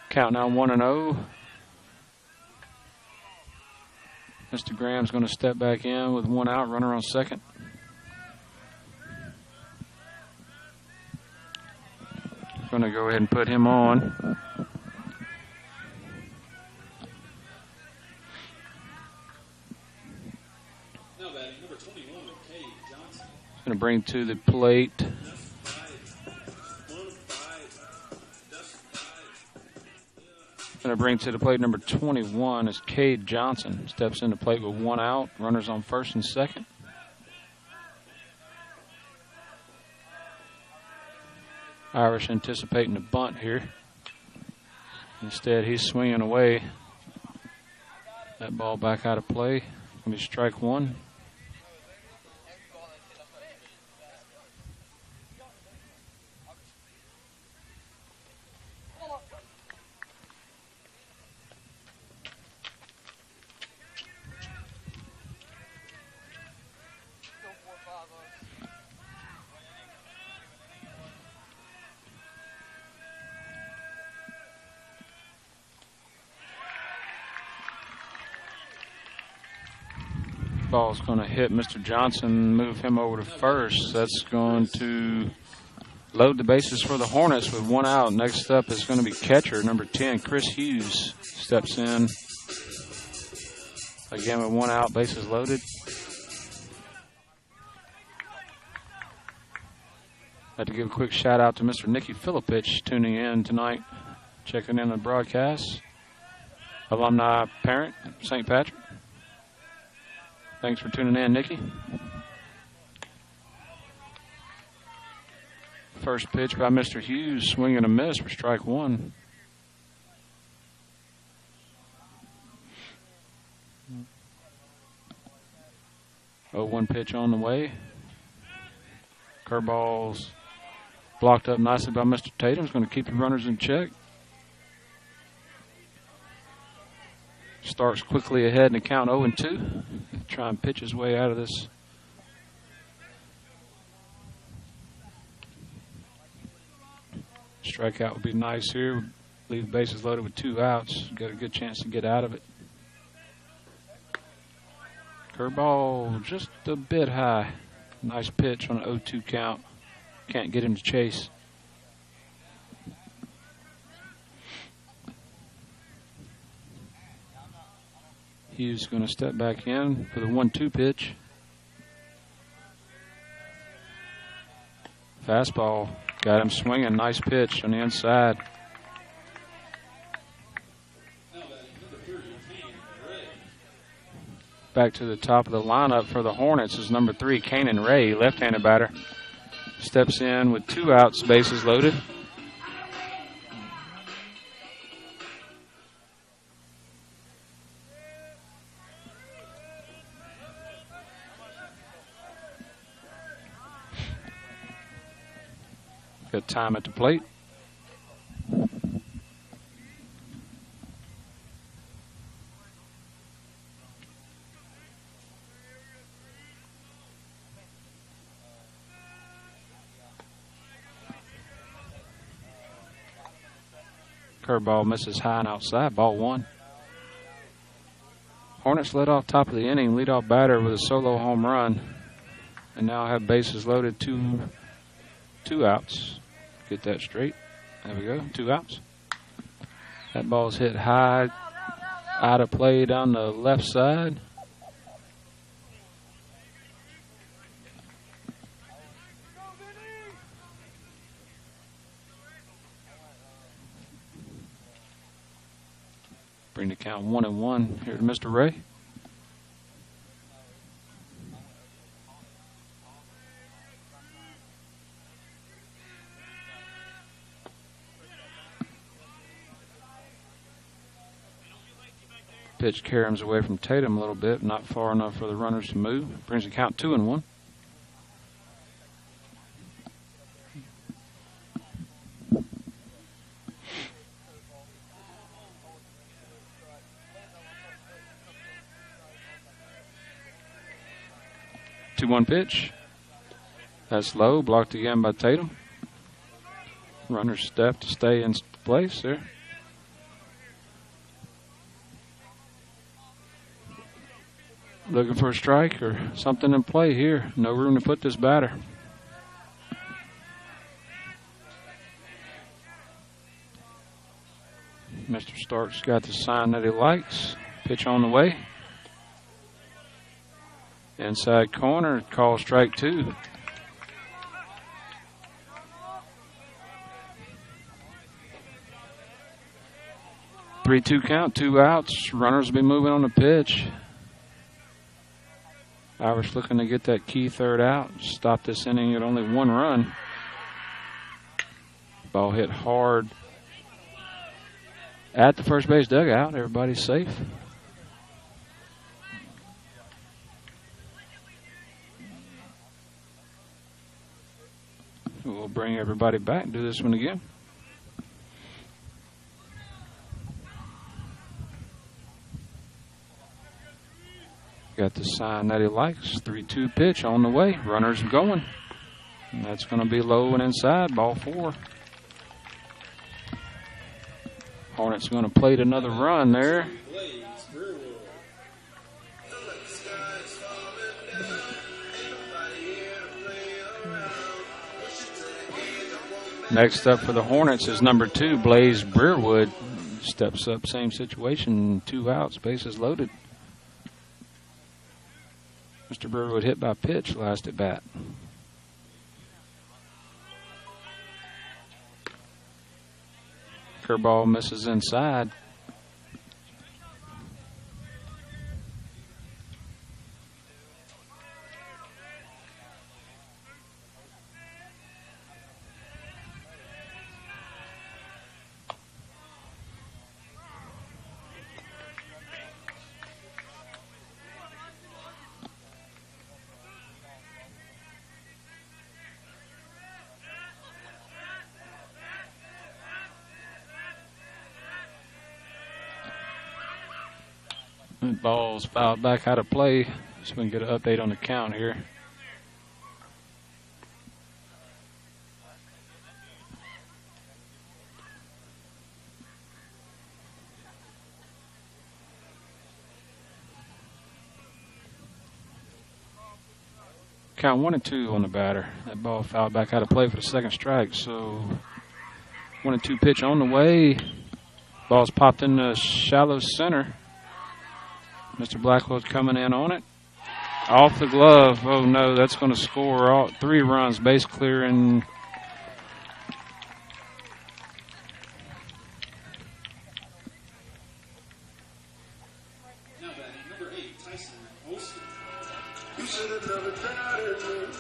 Count now 1-0. Mr. Graham's going to step back in with one out, runner on second. Going to go ahead and put him on. Now batting number 21, Cade Johnson. Going to bring to the plate number 21 is Cade Johnson. Steps into plate with one out. Runners on first and second. Irish anticipating a bunt here. Instead, he's swinging away. That ball back out of play. Going to be strike one. Ball's going to hit Mr. Johnson, move him over to first. That's going to load the bases for the Hornets with one out. Next up is going to be catcher, number 10, Chris Hughes. Steps in again with one out, bases loaded. I'd like to give a quick shout out to Mr. Nicky Filipich tuning in tonight, checking in the broadcast. Alumni parent, St. Patrick. Thanks for tuning in, Nikki. First pitch by Mr. Hughes, swing and a miss for strike one. Oh, one pitch on the way. Curveball's blocked up nicely by Mr. Tatum's going to keep the runners in check. Starts quickly ahead in the count 0-2. Try and pitch his way out of this. Strikeout would be nice here. Leave the bases loaded with two outs. Got a good chance to get out of it. Curveball just a bit high. Nice pitch on an 0-2 count. Can't get him to chase. Hughes going to step back in for the 1-2 pitch. Fastball got him swinging. Nice pitch on the inside. Back to the top of the lineup for the Hornets is number 3, Kanan Ray, left-handed batter. Steps in with two outs, bases loaded. Good time at the plate. Curveball misses high and outside, ball one. Hornets led off top of the inning, leadoff batter with a solo home run, and now have bases loaded, two outs. Get that straight. There we go, 2 outs. That ball's hit high, out of play down the left side. Bring the count 1-1 here to Mr. Ray. Pitch caroms away from Tatum a little bit, not far enough for the runners to move. Brings the count 2-1. One pitch. That's low, blocked again by Tatum. Runner's step to stay in place there. Looking for a strike or something in play here. No room to put this batter. Mr. Stark's got the sign that he likes. Pitch on the way. Inside corner, call strike 2. Three-two count, 2 outs. Runners will be moving on the pitch. Irish looking to get that key third out. Stop this inning at only 1 run. Ball hit hard at the first base dugout. Everybody's safe. We'll bring everybody back and do this one again. Got the sign that he likes. 3-2 pitch on the way. Runners going. And that's going to be low and inside. Ball 4. Hornets going to plate another run there. Next up for the Hornets is number 2, Blaze Breerwood. Steps up, same situation, 2 outs, bases loaded. Mr. Breerwood hit by pitch last at bat. Curveball misses inside. Ball's fouled back out of play, so we can get an update on the count here. Count 1-2 on the batter. That ball fouled back out of play for the second strike. So 1-2 pitch on the way. Ball's popped in the shallow center. Mr. Blackwell's coming in on it. Off the glove. Oh, no, that's going to score all 3 runs, base clearing. Now batting, number 8, Tyson Olsen. You should have never doubted me.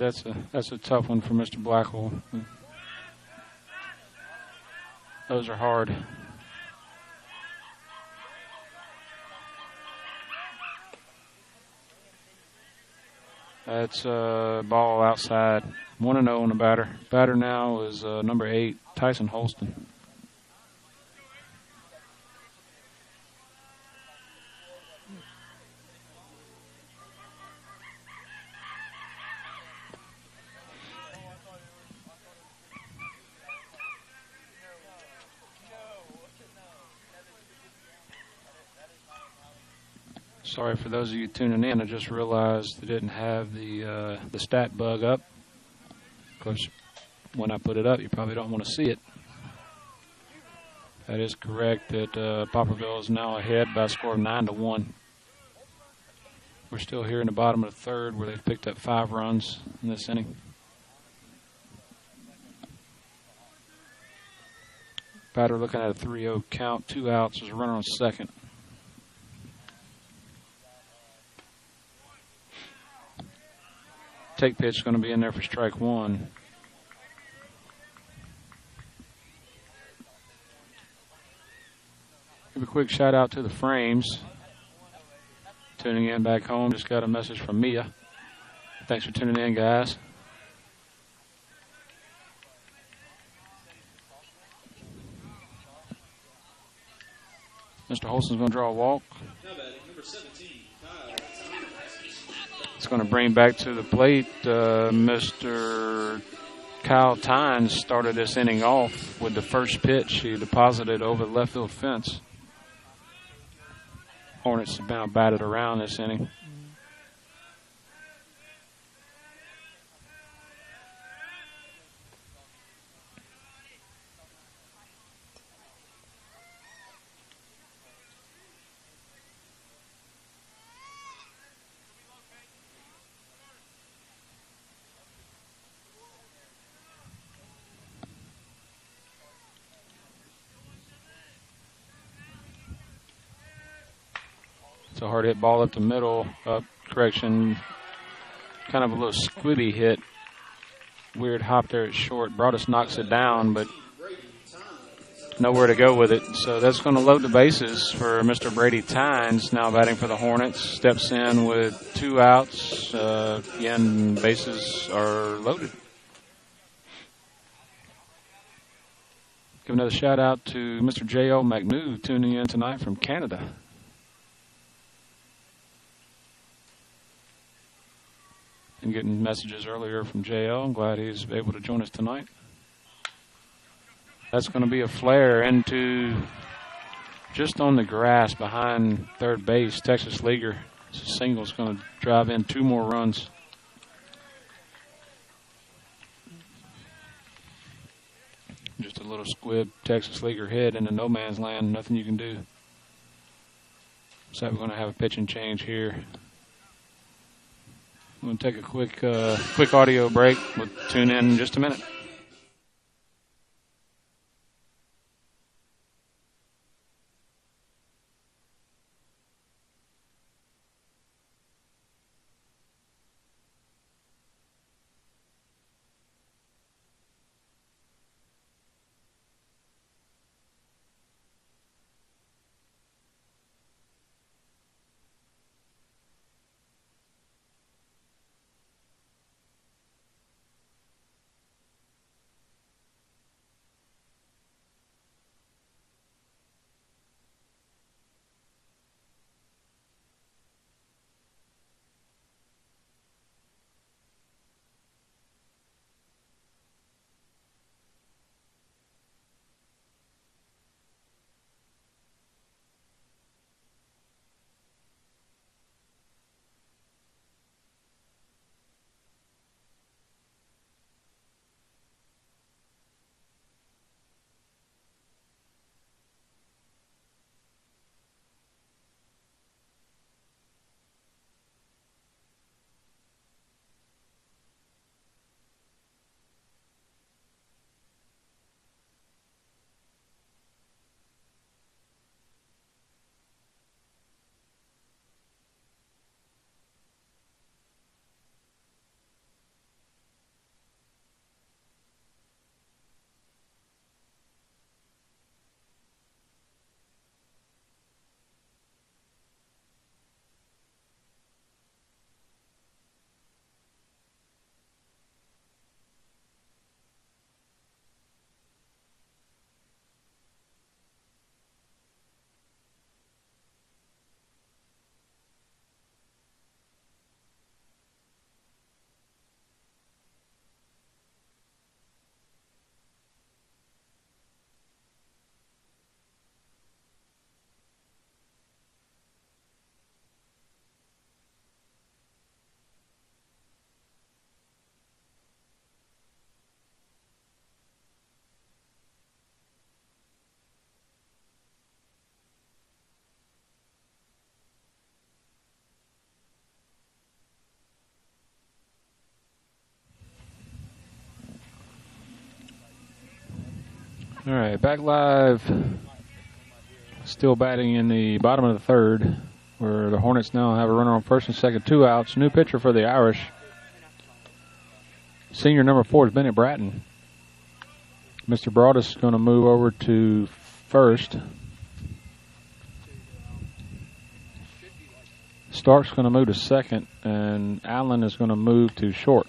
that's a tough one for Mr. Blackwell. Those are hard. That's ball outside. 1-0 on the batter. Batter now is number 8, Tyson Holston. Sorry for those of you tuning in. I just realized they didn't have the stat bug up. Of course, when I put it up, you probably don't want to see it. That is correct that Poplarville is now ahead by a score of 9-1. We're still here in the bottom of the third where they've picked up 5 runs in this inning. Batter looking at a 3-0 count, 2 outs. There's a runner on second. Take pitch is going to be in there for strike 1. Give a quick shout out to the Frames. Tuning in back home. Just got a message from Mia. Thanks for tuning in, guys. Mr. Holston's going to draw a walk. Number 17, Kyle. It's going to bring back to the plate Mr. Kyle Tynes started this inning off with the first pitch. He deposited over the left field fence. Hornets have now batted around this inning. It's a hard hit ball up the middle. Correction, kind of a little squibby hit. Weird hop there at short. Broadus knocks it down, but nowhere to go with it. So that's going to load the bases for Mr. Brady Tynes, now batting for the Hornets. Steps in with 2 outs. Again, bases are loaded. Give another shout out to Mr. J.O. McNew tuning in tonight from Canada. And getting messages earlier from J.O. I'm glad he's able to join us tonight. That's going to be a flare into just on the grass behind third base. Texas Leaguer. It's a single. Is going to drive in 2 more runs. Just a little squib Texas Leaguer hit into no man's land. Nothing you can do. So we're going to have a pitching change here. I'm going to take a quick audio break. We'll tune in just a minute. All right, back live. Still batting in the bottom of the third, where the Hornets now have a runner on first and second, 2 outs. New pitcher for the Irish. Senior number 4 is Bennett Bratton. Mr. Broadus is going to move over to first. Stark's going to move to second, and Allen is going to move to short.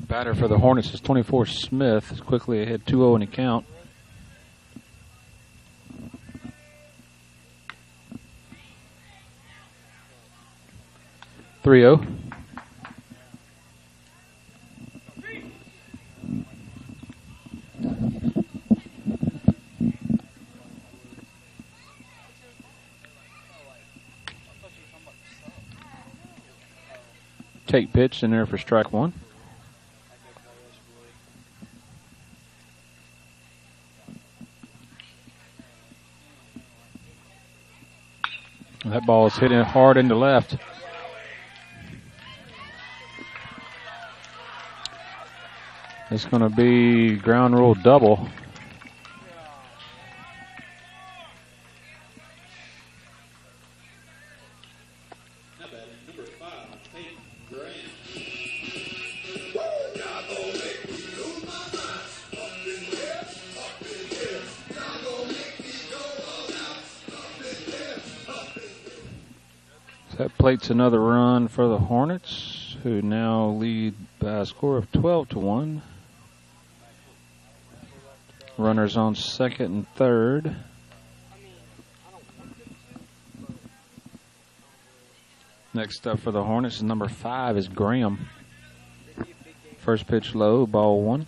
Batter for the Hornets is 24 Smith. Is quickly ahead 2-0 in the count. (3-0). Take pitch in there for strike one. That ball is hitting hard into left. It's going to be ground rule double. That plates another run for the Hornets, who now lead by a score of 12-1. Runners on second and third. Next up for the Hornets is number 5 is Graham. First pitch low, ball 1.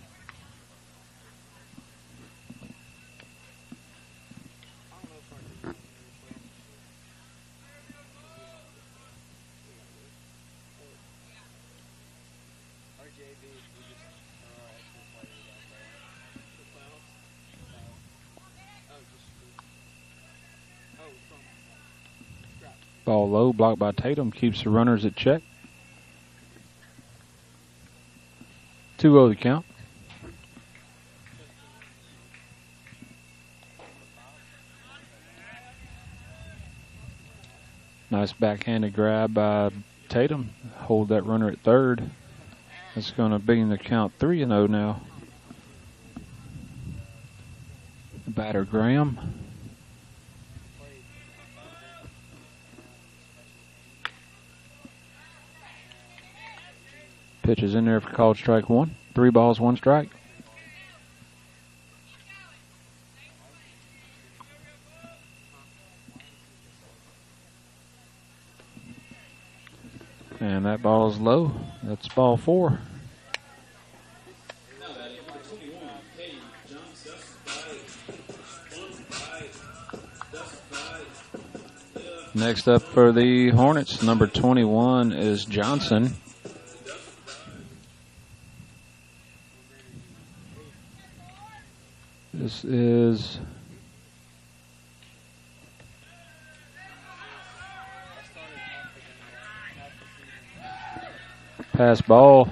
Ball low, blocked by Tatum, keeps the runners at check. 2-0 the count. Nice backhanded grab by Tatum. Hold that runner at third. That's going to be in the count 3-0 now. The batter Graham. Pitch is in there for called strike 1. 3 balls, 1 strike. And that ball is low. That's ball 4. Next up for the Hornets, number 21 is Johnson. This is pass ball.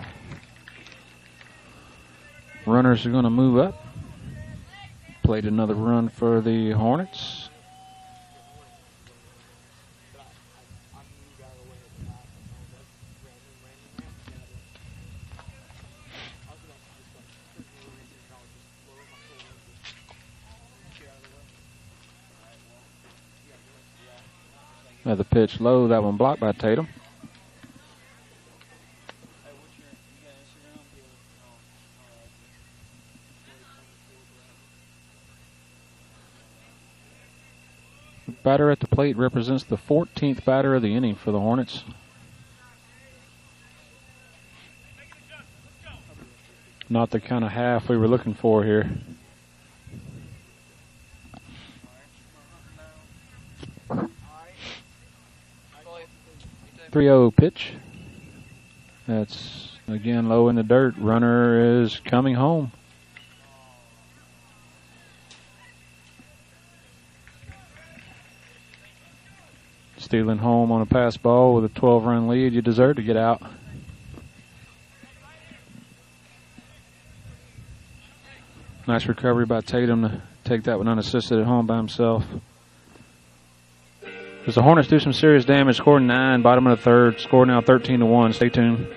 Runners are going to move up. Played another run for the Hornets. Another pitch low, that one blocked by Tatum. The batter at the plate represents the 14th batter of the inning for the Hornets. Not the kind of half we were looking for here. .30 pitch. That's again low in the dirt. Runner is coming home. Stealing home on a pass ball with a 12-run lead. You deserve to get out. Nice recovery by Tatum to take that one unassisted at home by himself. As the Hornets do some serious damage, scored 9, bottom of the third, score now 13-1. Stay tuned.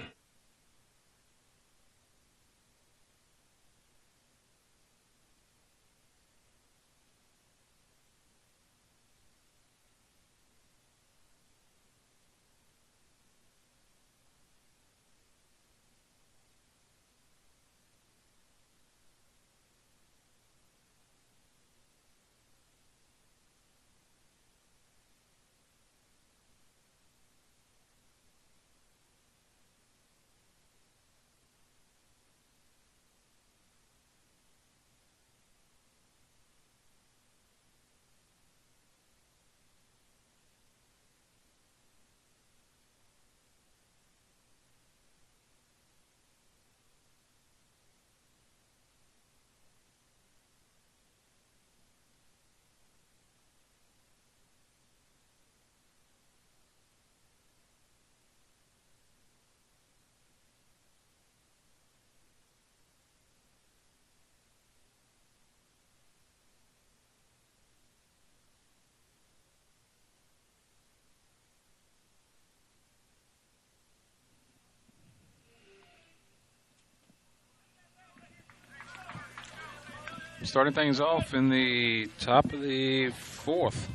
Starting things off in the top of the fourth.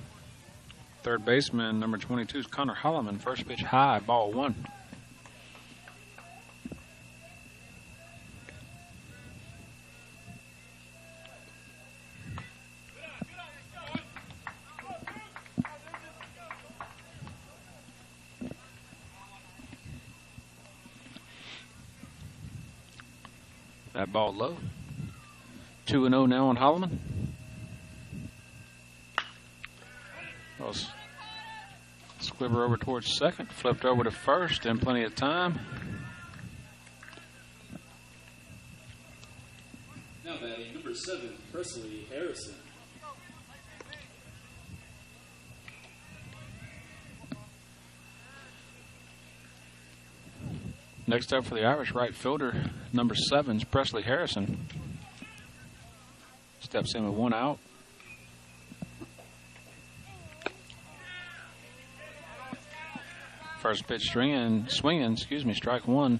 Third baseman, number 22, is Connor Holloman. First pitch high, ball 1. That ball low. 2-0 now on Holloman. Squibber over towards second, flipped over to first, and plenty of time. Now batting number 7, Presley Harrison. Next up for the Irish, right fielder, number 7 is Presley Harrison. Steps in with 1 out. First pitch swinging, strike 1.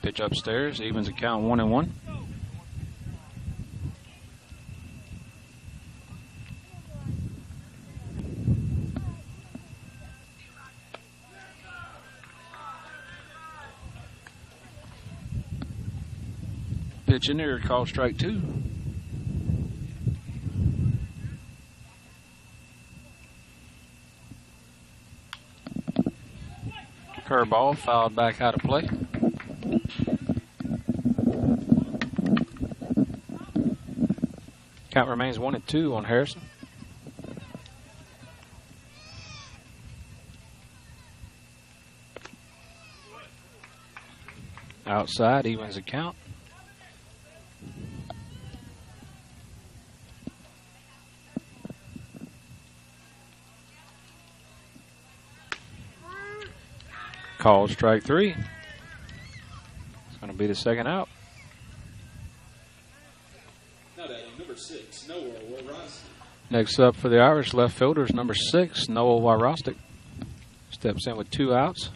Pitch upstairs, evens the count 1-1. Pitch in there, called strike 2. Curveball fouled back out of play. Count remains 1-2 on Harrison. Outside, evens the count. Called strike 3. It's going to be the second out. Now batting number 6, Noah Warosti. Next up for the Irish, left fielder is number 6, Noah Warosti. Steps in with 2 outs.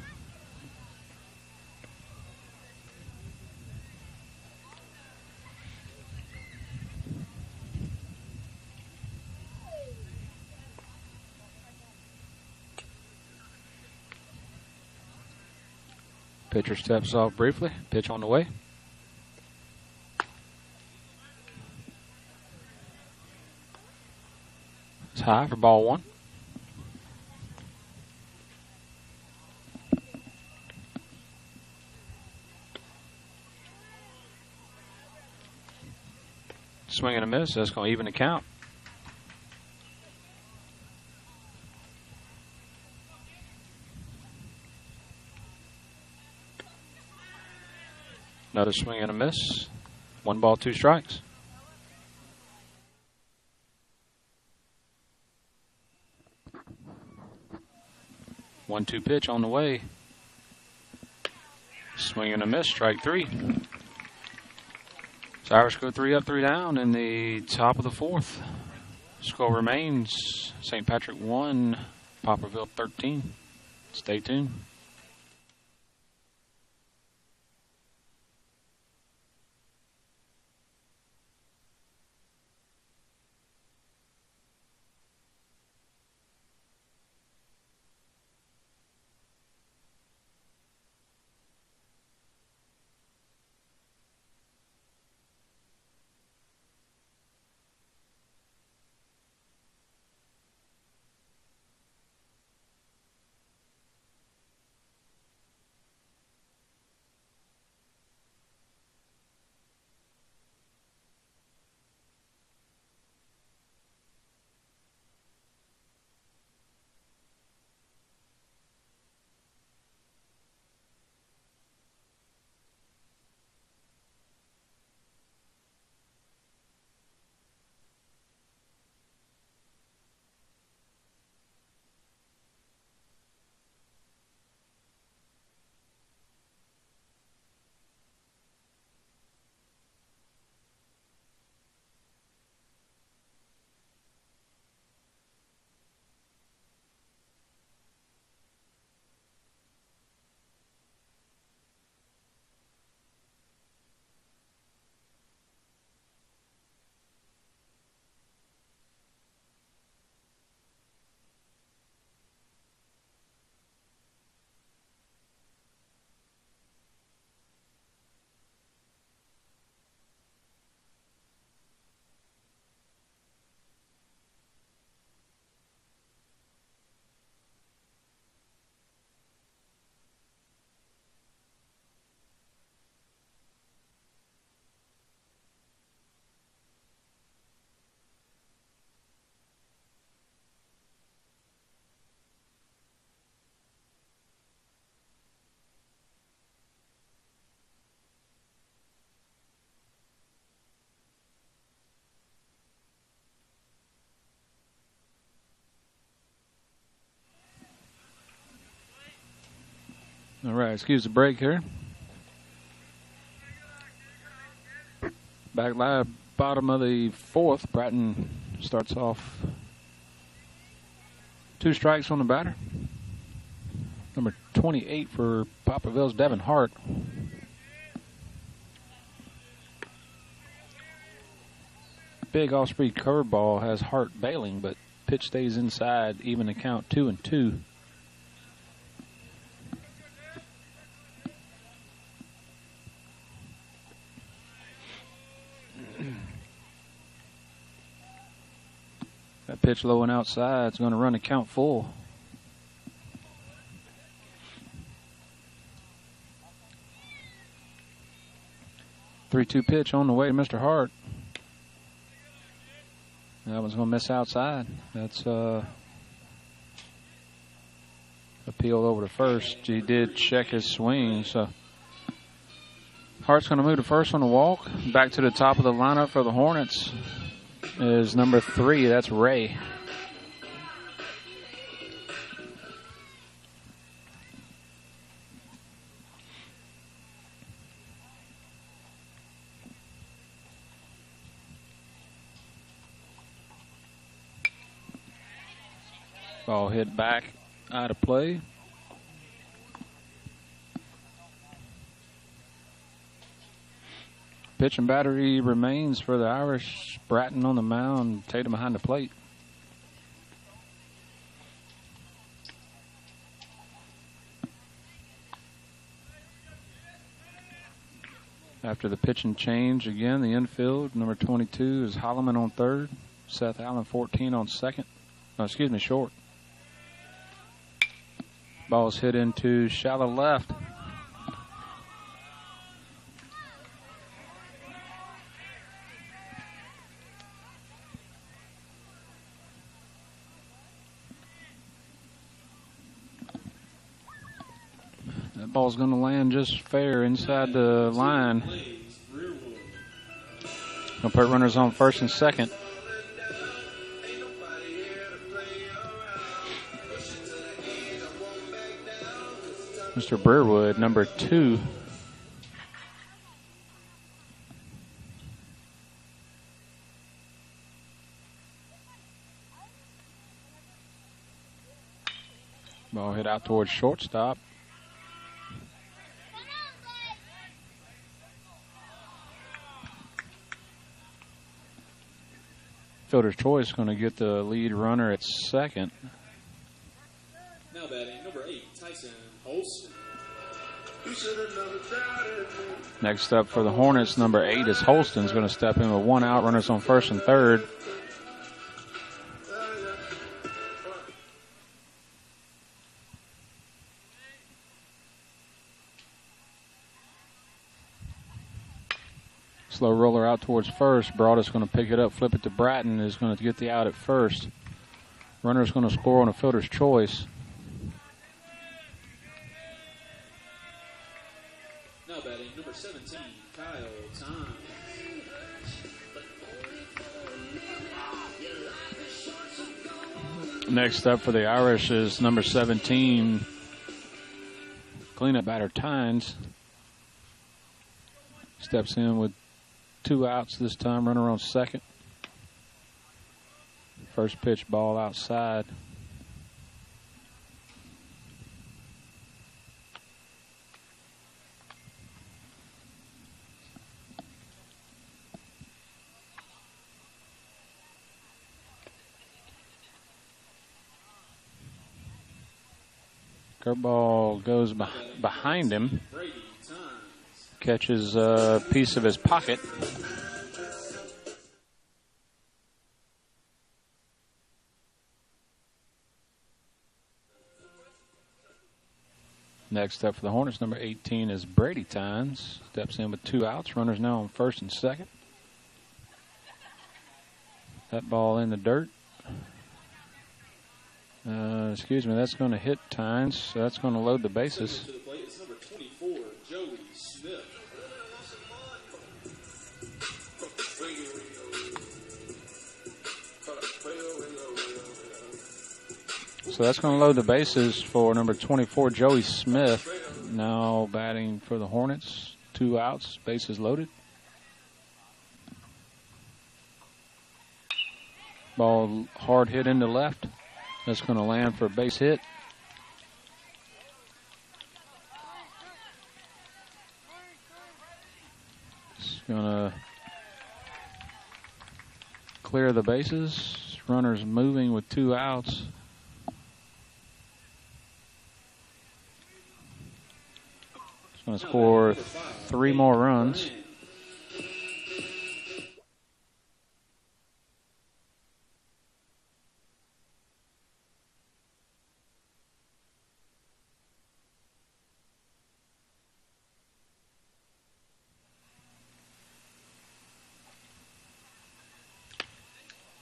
Pitcher steps off briefly. Pitch on the way. It's high for ball 1. Swing and a miss. That's going to even the count. Another swing and a miss. 1 ball, 2 strikes. 1-2 pitch on the way. Swing and a miss, strike 3. So Irish go 3 up, 3 down in the top of the 4th. Score remains St. Patrick 1, Poplarville 13. Stay tuned. All right, excuse the break here. Back live, bottom of the 4th. Bratton starts off 2 strikes on the batter. Number 28 for Poplarville's Devin Hart. Big off-speed curveball has Hart bailing, but pitch stays inside, even the count 2-2. That pitch low and outside. It's going to run the count full. Three-two pitch on the way to Mr. Hart. That one's going to miss outside. That's appealed over to first. He did check his swing, so Hart's going to move to first on the walk. Back to the top of the lineup for the Hornets is number 3. That's Ray. Ball hit back out of play. Pitch and battery remains for the Irish. Bratton on the mound, Tatum behind the plate. After the pitch and change, again, the infield, number 22 is Holloman on third. Seth Allen, 14 on second. No, excuse me, short. Ball's hit into shallow left. That ball's going to land just fair inside the line. Going to put runners on first and second. Mr. Breerwood, number 2. Ball hit out towards shortstop. Fielder's choice going to get the lead runner at second. Now batting, number 8, Tyson Holston. Next up for the Hornets, number 8 is Holston's going to step in with 1 out, runners on first and third. Slow roller out towards first. Broadus going to pick it up, flip it to Bratton, is going to get the out at first. Runner's going to score on a fielder's choice. Now batting, number 17, Kyle Time. Next up for the Irish is number 17, cleanup batter Tynes. Steps in with 2 outs this time, runner on second. First pitch ball outside. Curveball goes behind him. Catches a piece of his pocket. Next up for the Hornets, number 18 is Brady Tynes. Steps in with 2 outs. Runners now on first and second. That ball in the dirt. Excuse me, that's going to hit Tynes. So that's going to load the bases. To the plate is number 24, Joey Smith. So that's going to load the bases for number 24, Joey Smith. Now batting for the Hornets. 2 outs, bases loaded. Ball hard hit into left. That's going to land for a base hit. It's going to clear the bases. Runners moving with 2 outs. It's going to score 3 more runs.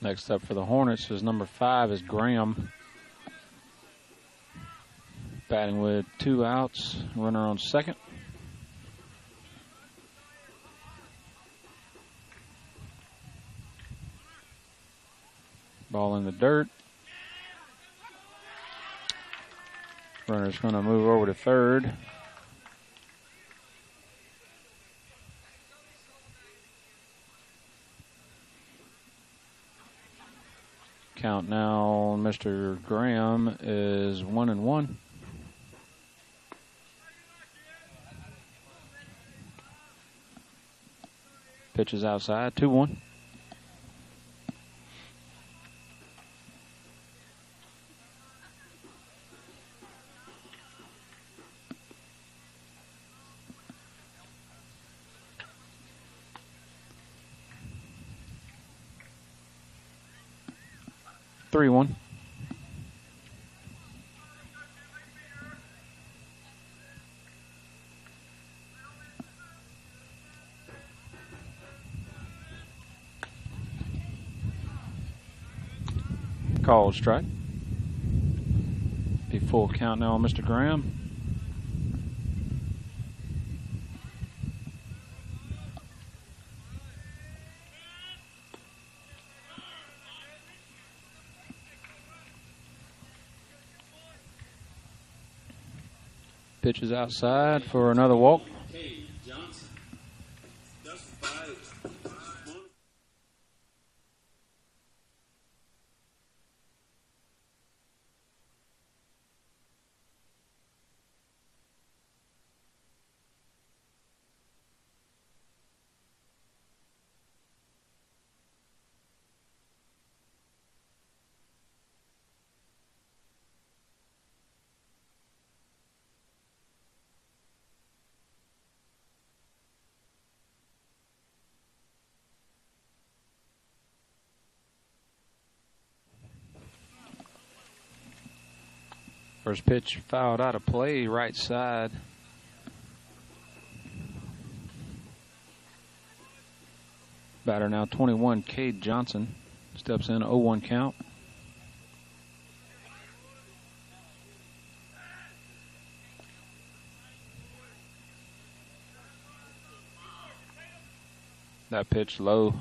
Next up for the Hornets is number 5 is Graham. Batting with 2 outs, runner on second. Ball in the dirt. Runner's going to move over to third. Count now, Mr. Graham is 1-1. Pitches outside, 2-1. Three-one. Called strike. Be full count now on Mr. Graham. Pitch is outside for another walk. Cade Johnson. That's five. First pitch fouled out of play, right side. Batter now 21, Cade Johnson. Steps in, 0-1 count. That pitch low.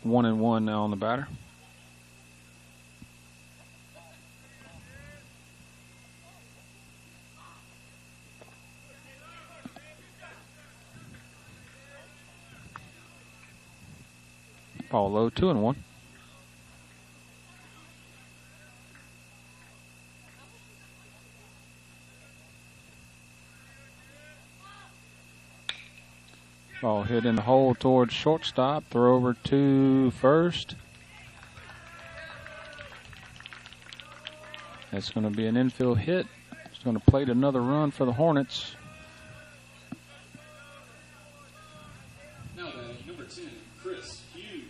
1-1 now on the batter. Ball low, 2-1. Ball hit in the hole towards shortstop. Throw over to first. That's going to be an infield hit. It's going to plate another run for the Hornets. Now batting number 10, Chris Hughes.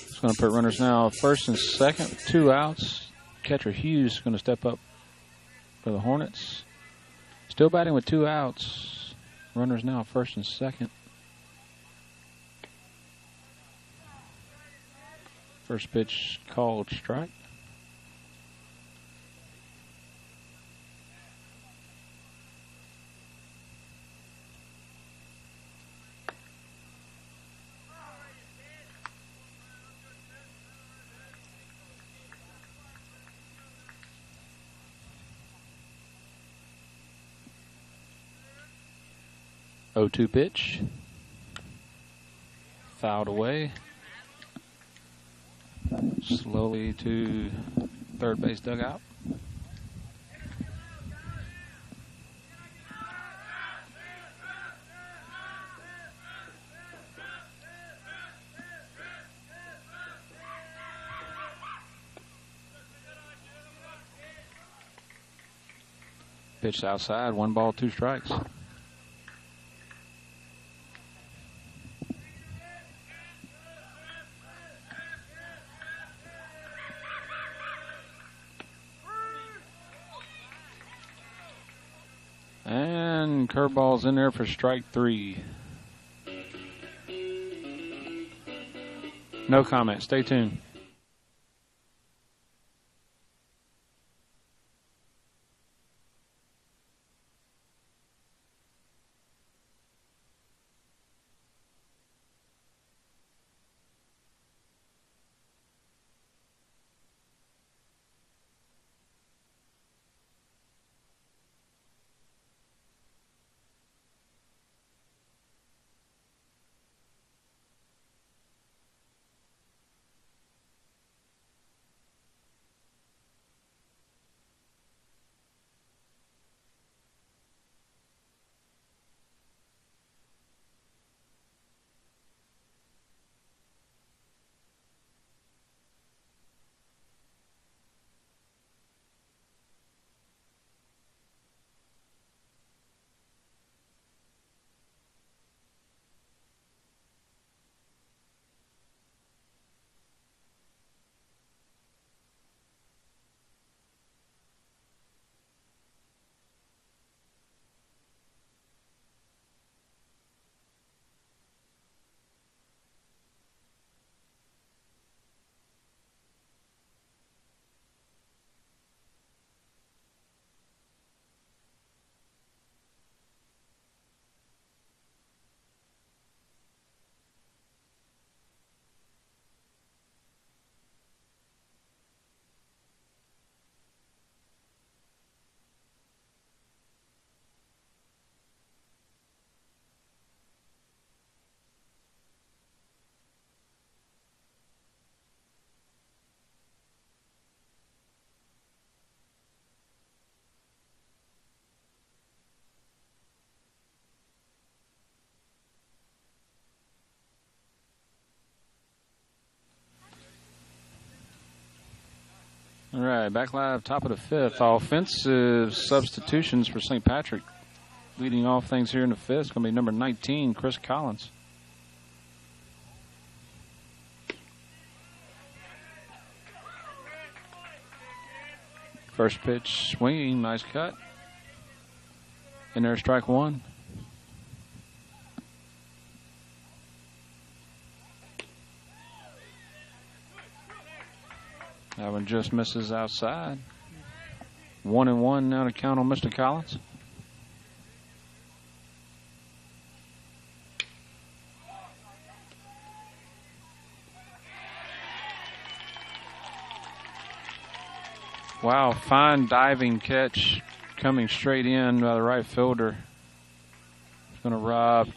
It's going to put runners now first and second, 2 outs. Catcher Hughes is going to step up for the Hornets. Still batting with 2 outs. Runners now first and second. First pitch called strike. Oh-2 pitch. Fouled away. Slowly to third base dugout. Pitched outside, 1 ball, 2 strikes. And curveball's in there for strike 3. No comment. Stay tuned. right, back live, top of the fifth. Offensive substitutions for St. Patrick. Leading off things here in the fifth is going to be number 19, Chris Collins. First pitch, swinging, nice cut. In there, strike one. That one just misses outside. 1-1 now to count on Mr. Collins. Wow, fine diving catch coming straight in by the right fielder. It's going to rob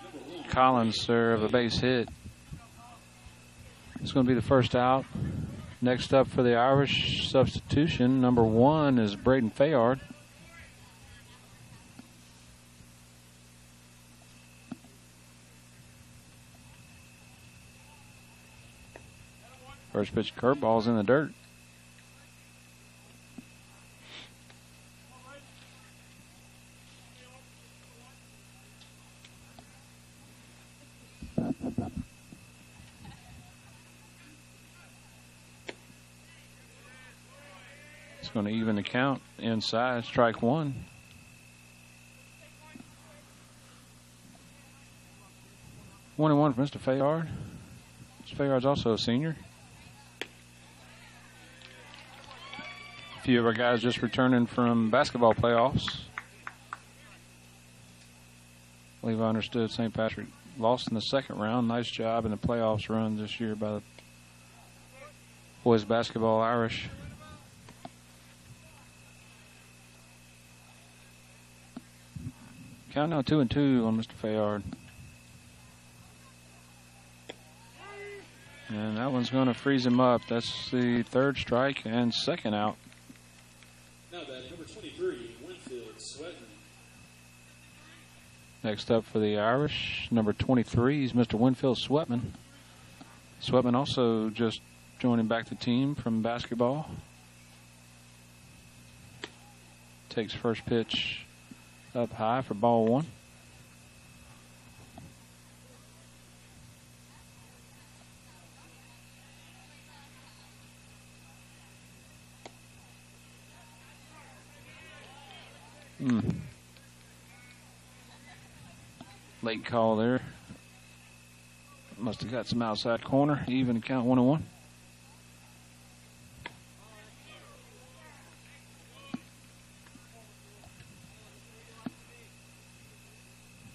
Collins there of a base hit. It's going to be the first out. Next up for the Irish substitution, number 1 is Braden Fayard. First pitch curveball's in the dirt. Going to even the count inside, strike one. 1-1 for Mr. Fayard. Mr. Fayard's also a senior. A few of our guys just returning from basketball playoffs. I believe I understood St. Patrick lost in the second round. Nice job in the playoffs run this year by the boys basketball Irish. Count now 2-2 on Mr. Fayard. And that one's going to freeze him up. That's the third strike and second out. Now batting number 23, Winfield Sweaton. Next up for the Irish, number 23 is Mr. Winfield Sweatman. Sweatman also just joining back the team from basketball. Takes first pitch up high for ball one. Late call there. Must have got some outside corner. Even count 1-1.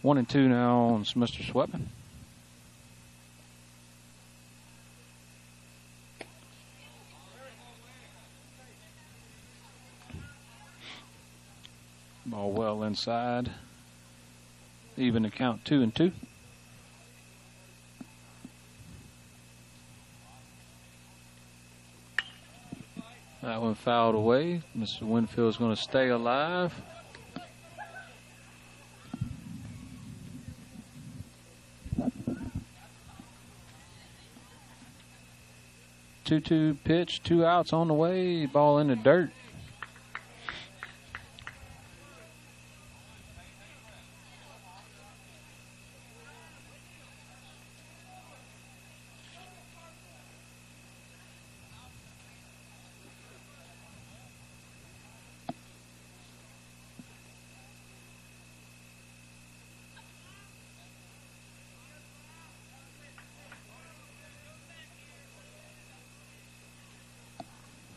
One and two now on Mr. Sweatman. Ball well inside. Even to count 2-2. That one fouled away. Mr. Winfield is going to stay alive. Two pitch, 2 outs on the way. Ball in the dirt.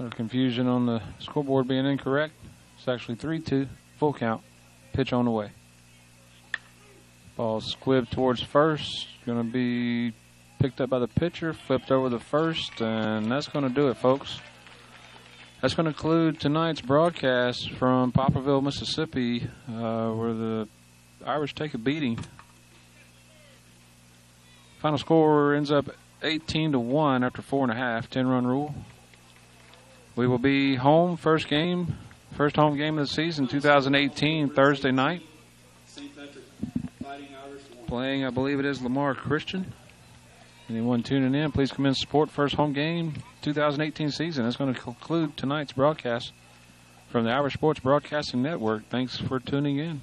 little confusion on the scoreboard being incorrect. It's actually 3-2, full count, pitch on the way. Ball squibbed towards first, going to be picked up by the pitcher, flipped over the first, and that's going to do it, folks. That's going to conclude tonight's broadcast from Poplarville, Mississippi, where the Irish take a beating. Final score ends up 18-1 after 4.5, 10-run rule. We will be home, first home game of the season, 2018, Thursday night. St. Patrick Fighting Irish won. Playing, I believe it is Lamar Christian. Anyone tuning in, please come in and support first home game 2018 season. That's going to conclude tonight's broadcast from the Irish Sports Broadcasting Network. Thanks for tuning in.